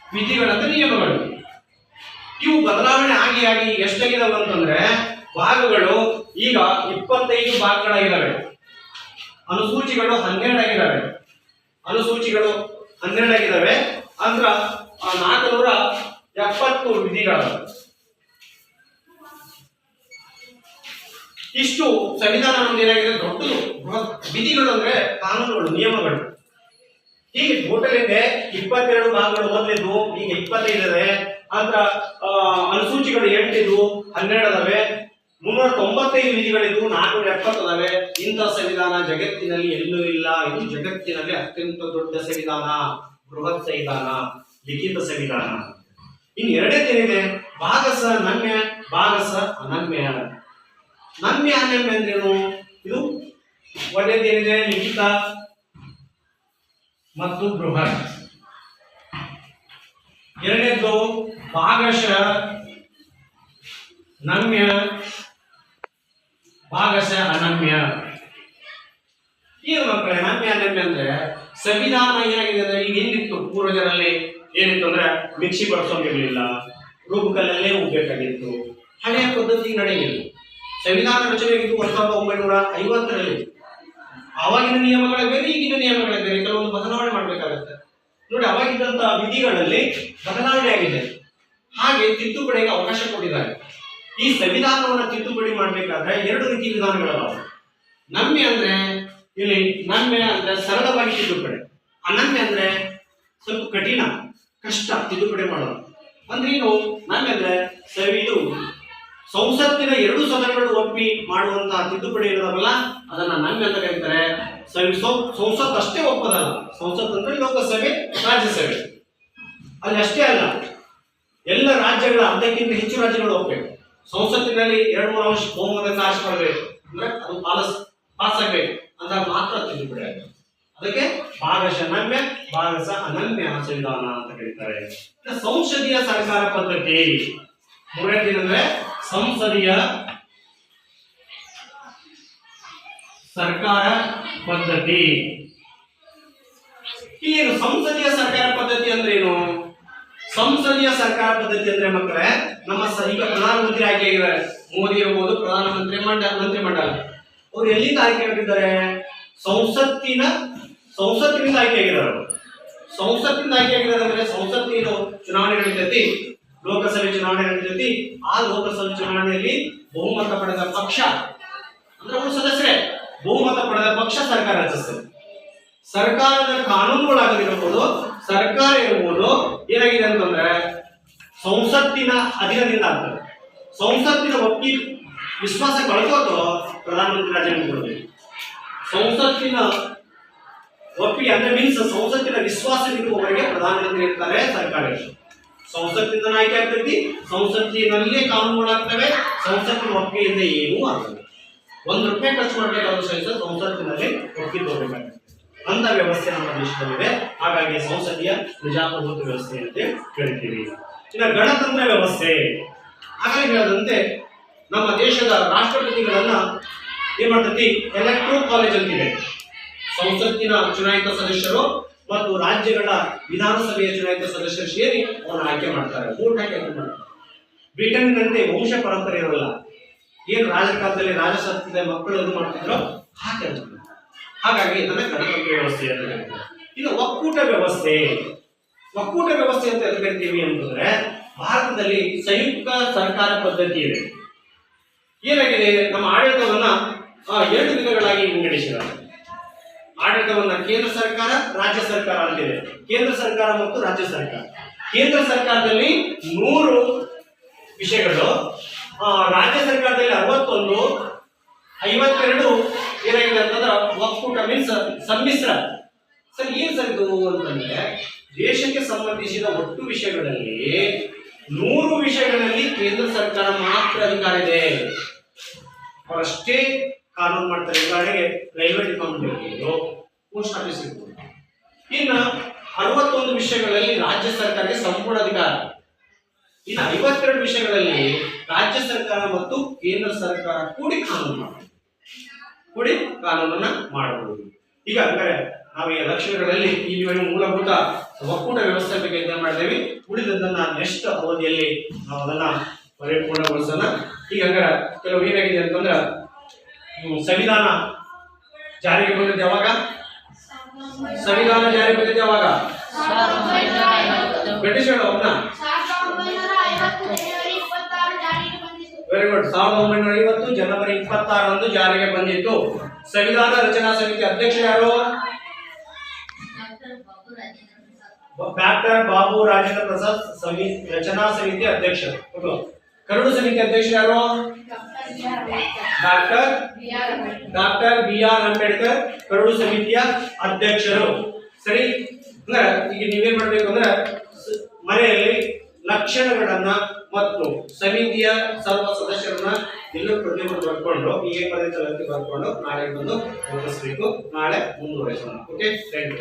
ವಿಧಿಗಳಂದ್ರೆ ನಿಯಮಗಳು. ಇವು ಬದಲಾವಣೆ ಆಗಿ ಎಷ್ಟಾಗಿದಾವೆ ಅಂತಂದ್ರೆ, ಭಾಗಗಳು ಈಗ 25 ಭಾಗಗಳಾಗಿದ್ದಾವೆ. ಅನುಸೂಚಿಗಳು 12 ಆಗಿದ್ದಾವೆ. ಅನುಸೂಚಿಗಳು 12 ಆಗಿದ್ದಾವೆ. ಅಂದ್ರ 470 ವಿಧಿಗಳು. ಇಷ್ಟು ಸಂವಿಧಾನ ನಮ್ದು ಏನಾಗಿದೆ, ದೊಡ್ಡದು. ವಿಧಿಗಳು ಅಂದ್ರೆ ಕಾನೂನುಗಳು, ನಿಯಮಗಳು. ಹೀಗೆ ಟೋಟಲ್ ಇದೆ 22 ಭಾಗಗಳು ಮೊದಲಿದ್ವು, ಈಗ 25 ಇದಾವೆ. ಅಂದ್ರ ಅನುಸೂಚಿಗಳು 8 ಇದ್ವು, 12 ಅದಾವೆ. 395 ವಿಧಿಗಳಿದ್ವು, 470 ಅದಾವೆ. ಇಂಥ ಸಂವಿಧಾನ ಜಗತ್ತಿನಲ್ಲಿ ಎಲ್ಲೂ ಇಲ್ಲ. ಇದು ಜಗತ್ತಿನಲ್ಲಿ ಅತ್ಯಂತ ದೊಡ್ಡ ಸಂವಿಧಾನ, ಬೃಹತ್ ಸಂವಿಧಾನ, ಲಿಖಿತ ಸಂವಿಧಾನ. ಇನ್ನು ಎರಡನೇದೇನಿದೆ, ಭಾಗಸ ನಮ್ಯ, ಭಾಗಸ ಅನಮ್ಯ. ನಮ್ಯ ಅನಮ್ಯ ಅಂದ್ರೇನು? ಇದು ಒಂದೇದೇನಿದೆ, ಲಿಖಿತ ಮತ್ತು ಬೃಹತ್. ಎರಡನೇದು ಭಾಗಶಃ ನಮ್ಯ, ಭಾಗಶಃ ಅನಮ್ಯ. ಏನು ಮಕ್ಕಳೇ ನಮ್ಯ ಅನಮ್ಯ ಅಂದ್ರೆ, ಸಂವಿಧಾನ ಏನಾಗಿದೆ ಅಂದ್ರೆ, ಈಗ ಏನಿತ್ತು ಪೂರ್ವಜರಲ್ಲಿ ಏನಿತ್ತು ಅಂದ್ರೆ, ಮಿಕ್ಸಿ ಬಳಸೋಂಗಿರ್ಲಿಲ್ಲ, ರೂಪಕಲ್ಲೇ ಹೋಗ್ಬೇಕಾಗಿತ್ತು. ಹಳೆಯ ಪದ್ಧತಿ ನಡೆಯಿಲ್ಲ. ಸಂವಿಧಾನ ರಚನೆಯಾಗಿದ್ದು 1950ರಲ್ಲಿ. ಅವಾಗಿನ ನಿಯಮಗಳ ಬೇರೆ, ಈಗಿನ ನಿಯಮಗಳ ಬೇರೆ, ಕೆಲವೊಂದು ಬದಲಾವಣೆ ಮಾಡ್ಬೇಕಾಗತ್ತೆ ನೋಡಿ. ಅವಾಗಿದ್ದಂತ ವಿಧಿಗಳಲ್ಲಿ ಬದಲಾವಣೆ ಆಗಿದೆ, ಹಾಗೆ ತಿದ್ದುಪಡಿಗೆ ಅವಕಾಶ ಕೊಟ್ಟಿದ್ದಾರೆ. ಈ ಸಂವಿಧಾನವನ್ನು ತಿದ್ದುಪಡಿ ಮಾಡಬೇಕಾದ್ರೆ 2 ರೀತಿ ವಿಧಾನಗಳದಾವ. ನಮ್ಯ ಅಂದ್ರೆ, ಇಲ್ಲಿ ನಮ್ಯ ಅಂದ್ರೆ ಸರಳವಾಗಿ ತಿದ್ದುಪಡಿ, ಅನಮ್ಯ ಅಂದ್ರೆ ಸ್ವಲ್ಪ ಕಠಿಣ, ಕಷ್ಟ ತಿದ್ದುಪಡಿ ಮಾಡೋದು. ಅಂದ್ರೆ ಏನು, ನಮ್ಯ ಅಂದ್ರೆ ಇದು ಸಂಸತ್ತಿನ 2 ಸದನಗಳು ಒಪ್ಪಿ ಮಾಡುವಂತಹ ತಿದ್ದುಪಡಿ ಇರೋದಲ್ಲ, ಅದನ್ನ ನಮ್ಯ ಅಂತ ಕರೀತಾರೆ. ಸಂಸತ್ ಅಷ್ಟೇ ಒಪ್ಪದಲ್ಲ. ಸಂಸತ್ ಅಂದ್ರೆ ಲೋಕಸಭೆ, ರಾಜ್ಯಸಭೆ. ಅಲ್ಲಿ ಅಷ್ಟೇ ಅಲ್ಲ, ಎಲ್ಲ ರಾಜ್ಯಗಳ ಅರ್ಧಕ್ಕಿಂತ ಹೆಚ್ಚು ರಾಜ್ಯಗಳು ಒಪ್ಪಬೇಕು. ಸಂಸತ್ತಿನಲ್ಲಿ 2-3 ಅಂಶ ಬಹುಮತದಿಂದ ಆಶೆ ಮಾಡಬೇಕು, ಅಂದ್ರೆ ಅದು ಪಾಸ್ ಆಗ್ಬೇಕು, ಅಂದಾಗ ಮಾತ್ರ ತಿದ್ದುಪಡಿ ಆಗುತ್ತೆ. ಅದಕ್ಕೆ ಭಾಗಶಃ ನಮ್ಯ, ಭಾಗಶಃ ಅನಮ್ಯ ಸಂವಿಧಾನ ಅಂತ ಕರೀತಾರೆ. ಸಂಸದೀಯ ಸರ್ಕಾರ ಪದ್ಧತಿ. ಮೂರನೇದೇನಂದ್ರೆ ಸಂಸದೀಯ ಸರ್ಕಾರ ಪದ್ಧತಿ. ಏನು ಸಂಸದೀಯ ಸರ್ಕಾರ ಪದ್ಧತಿ ಅಂದ್ರೆ ಏನು? ಸಂಸದೀಯ ಸರ್ಕಾರ ಪದ್ಧತಿ ಅಂದ್ರೆ ಮಕ್ಕಳೇ, ನಮ್ಮ ಈಗ ಪ್ರಧಾನಮಂತ್ರಿ ಆಗಿದ್ದಾರೆ, ಮೋದಿ ಇರ್ಬೋದು, ಪ್ರಧಾನಮಂತ್ರಿ ಮಂತ್ರಿಮಂಡಲ. ಅವ್ರು ಎಲ್ಲಿಂದ ಆಯ್ಕೆ ಆಗಿದ್ದಾರೆ? ಸಂಸತ್ತಿನಿಂದ ಆಯ್ಕೆಯಾಗಿರೋರು. ಸಂಸತ್ತಿನಿಂದ ಆಯ್ಕೆಯಾಗಿರೋರು ಅಂದ್ರೆ ಸಂಸತ್ತಿನ ಚುನಾವಣೆ ನಡೀತೈತಿ, ಲೋಕಸಭೆ ಚುನಾವಣೆ ನಡೀತೈತಿ. ಆ ಲೋಕಸಭೆ ಚುನಾವಣೆಯಲ್ಲಿ ಬಹುಮತ ಪಡೆದ ಪಕ್ಷ ಅಂದ್ರೆ ಅವರು ಸದಸ್ಯರೇ, ಬಹುಮತ ಪಡೆದ ಪಕ್ಷ ಸರ್ಕಾರ ರಚಿಸ್ತದೆ. ಸರ್ಕಾರದ ಕಾನೂನುಗಳಾಗದಿರಬಹುದು, ಸರ್ಕಾರ ಇರಬಹುದು, ಏನಾಗಿದೆ ಅಂತಂದ್ರೆ ಸಂಸತ್ತಿನ ಅಧೀನದಿಂದ ಆಗ್ತದೆ. ಸಂಸತ್ತಿನ ವಿಶ್ವಾಸ ಕಳ್ಕೋತು ಪ್ರಧಾನಮಂತ್ರಿ ರಾಜೀನಾಮೆ ಕೊಡಬೇಕು. ಸಂಸತ್ತಿನ ಒಪ್ಪಿಗೆ ಅಂದ್ರೆ ಮೀನ್ಸ್ ಸಂಸತ್ತಿನ ವಿಶ್ವಾಸ ಇರುವವರೆಗೆ ಪ್ರಧಾನಮಂತ್ರಿ ಇರ್ತಾರೆ, ಸರ್ಕಾರ ಇರ್ತದೆ. ಸಂಸತ್ತಿನ ಆಯ್ಕೆ ಆಗ್ತೈತಿ, ಸಂಸತ್ತಿನಲ್ಲೇ ಕಾನೂನುಗಳಾಗ್ತವೆ, ಸಂಸತ್ತಿನ ಒಪ್ಪಿಗೆಯಿಂದ ಏನೂ ಆಗ್ತದೆ. ₹1 ಖರ್ಚು ಮಾಡಬೇಕಾದ್ರೂ ಸಹಿತ ಸಂಸತ್ತಿನಲ್ಲಿ ಒಪ್ಪಿಗೆ ತಗೋಬೇಕಾಗುತ್ತೆ. ಅಂತ ವ್ಯವಸ್ಥೆ ನಮ್ಮ ದೇಶದಲ್ಲಿದೆ. ಹಾಗಾಗಿ ಸಂಸದೀಯ ಪ್ರಜಾಪ್ರಭುತ್ವ ವ್ಯವಸ್ಥೆ ಅಂತ ಹೇಳ್ತೀವಿ. ಇನ್ನು ಗಣತಂತ್ರ ವ್ಯವಸ್ಥೆ, ಆಗಲೇ ಹೇಳದಂತೆ ನಮ್ಮ ದೇಶದ ರಾಷ್ಟ್ರಪತಿಗಳನ್ನ ಏನ್ ಮಾಡ್ತೈತಿ, ಎಲೆಕ್ಟ್ರೋ ಕಾಲೇಜ್ ಅಂತಿದೆ. ಸಂಸತ್ತಿನ ಚುನಾಯಿತ ಸದಸ್ಯರು ಮತ್ತು ರಾಜ್ಯಗಳ ವಿಧಾನಸಭೆಯ ಚುನಾಯಿತ ಸದಸ್ಯರು ಸೇರಿ ಅವನ್ನ ಆಯ್ಕೆ ಮಾಡ್ತಾರೆ. 3 ಆಯ್ಕೆ ಮಾಡ್ತಾರೆ. ಬ್ರಿಟನ್ನಿನಂತೆ ವಂಶ ಪರಂಪರೆ ಇರೋಲ್ಲ. ಏನು ರಾಜಕಾಲದಲ್ಲಿ ರಾಜಸತ್ಯದ ಮಕ್ಕಳು ಇದು ಮಾಡ್ತಿದ್ರು ಹಾಗೆ. ಹಾಗಾಗಿ ಇದನ್ನ ಗಣತಂತ್ರ ವ್ಯವಸ್ಥೆ ಅಂತ ಹೇಳ್ತಾರೆ. ಇನ್ನು ಒಕ್ಕೂಟ ವ್ಯವಸ್ಥೆ. ಒಕ್ಕೂಟ ವ್ಯವಸ್ಥೆ ಅಂತ ಎಲ್ಲಿ ಕರಿತೀವಿ ಅಂತಂದ್ರೆ, ಭಾರತದಲ್ಲಿ ಸಂಯುಕ್ತ ಸರ್ಕಾರ ಪದ್ಧತಿ ಇದೆ. ಏನಾಗಿದೆ, ನಮ್ಮ ಆಡಳಿತವನ್ನ 2 ವಿಧಗಳಾಗಿ ವಿಂಗಡಿಸಿದ್ದಾರೆ. ಆಡಳಿತವನ್ನ ಕೇಂದ್ರ ಸರ್ಕಾರ, ರಾಜ್ಯ ಸರ್ಕಾರ ಅಂತಿದೆ. ಕೇಂದ್ರ ಸರ್ಕಾರ ಮತ್ತು ರಾಜ್ಯ ಸರ್ಕಾರ. ಕೇಂದ್ರ ಸರ್ಕಾರದಲ್ಲಿ 100 ವಿಷಯಗಳು, ರಾಜ್ಯ ಸರ್ಕಾರದಲ್ಲಿ 61, 52 ಏನಾಗಿದೆ ಅಂತಂದ್ರೆ ಒಕ್ಕೂಟ ಮೀನ್ಸ್ ಸಮ್ಮಿಶ್ರ. ಸರ್ ಏನ್ ಸರ್ ಇದು ಅಂತಂದ್ರೆ, ದೇಶಕ್ಕೆ ಸಂಬಂಧಿಸಿದ ಒಟ್ಟು ವಿಷಯಗಳಲ್ಲಿ 100 ವಿಷಯಗಳಲ್ಲಿ ಕೇಂದ್ರ ಸರ್ಕಾರ ಮಾತ್ರ ಅಧಿಕಾರ ಇದೆ, ಅವರಷ್ಟೇ ಕಾನೂನು ಮಾಡ್ತಾರೆ. ಉದಾಹರಣೆಗೆ ರೈಲ್ವೆ ಡಿಪಾರ್ಟ್ಮೆಂಟ್ ಇರ್ಬೋದು, ಪೋಸ್ಟ್ ಆಫೀಸ್ ಇರ್ಬೋದು. ಇನ್ನು 61 ವಿಷಯಗಳಲ್ಲಿ ರಾಜ್ಯ ಸರ್ಕಾರಕ್ಕೆ ಸಂಪೂರ್ಣ ಅಧಿಕಾರ. ಇನ್ನು 52 ವಿಷಯಗಳಲ್ಲಿ ರಾಜ್ಯ ಸರ್ಕಾರ ಮತ್ತು ಕೇಂದ್ರ ಸರ್ಕಾರ ಕೂಡಿ ಕಾನೂನನ್ನ ಮಾಡಬಹುದು. ಈಗ ಅಂದ್ರೆ ನಾವು ಈ ಲಕ್ಷಣಗಳಲ್ಲಿ ಇಲ್ಲಿವರೆಗೆ ಮೂಲಭೂತ ಒಕ್ಕೂಟ ವ್ಯವಸ್ಥೆ ಬಗ್ಗೆ ಅಧ್ಯಯನ ಮಾಡಿದ್ದೇವೆ. ಉಳಿದದನ್ನ ನೆಕ್ಸ್ಟ್ ಅವಧಿಯಲ್ಲಿ ನಾವು ಅದನ್ನ ಪರಿಪೂರ್ಣಗೊಳಿಸೋಣ. ಈಗ ಕೆಲವು ಏನಾಗಿದೆ ಅಂತಂದ್ರೆ, ಸಂವಿಧಾನ ಜಾರಿಗೆ ಬಂದಿದ್ದು ಯಾವಾಗ? ಸಂವಿಧಾನ ಜಾರಿಗೆ ಬಂದಿದ್ದು ಯಾವಾಗ? ಬ್ರಿಟಿಷರು ಅವನ್ನ ವೆರಿ ಗುಡ್ 1950 ಜನವರಿ 26ರಂದು ಜಾರಿಗೆ ಬಂದಿತ್ತು. ಸಂವಿಧಾನ ರಚನಾ ಸಮಿತಿ ಅಧ್ಯಕ್ಷ ಯಾರು? ಡಾಕ್ಟರ್ ಬಾಬು ರಾಜೇಂದ್ರ ಪ್ರಸಾದ್ ರಚನಾ ಸಮಿತಿ ಅಧ್ಯಕ್ಷರು. ಕರಡು ಸಮಿತಿ ಅಧ್ಯಕ್ಷ ಯಾರು? Doctor B R. ಅಂಬೇಡ್ಕರ್ ಕರಡು ಸಮಿತಿಯ ಅಧ್ಯಕ್ಷರು. ಸರಿ, ಅಂದ್ರೆ ಈಗ ನೀವೇನ್ ಮಾಡ್ಬೇಕು ಅಂದ್ರೆ, ಮನೆಯಲ್ಲಿ ಲಕ್ಷಣಗಳನ್ನ ಮತ್ತು ಸಮಿತಿಯ ಸರ್ವ ಸದಸ್ಯರನ್ನ ಎಲ್ಲರೂ ಪ್ರತಿಯೊಬ್ಬರು ಬರ್ಕೊಂಡು ಈಗ ಬರ್ಕೊಂಡು ನಾಳೆ ಬಂದು ಮುಗಿಸ್ಬೇಕು. ನಾಳೆ ಮುಂದುವರಿಸೋಣ. Okay, thank you.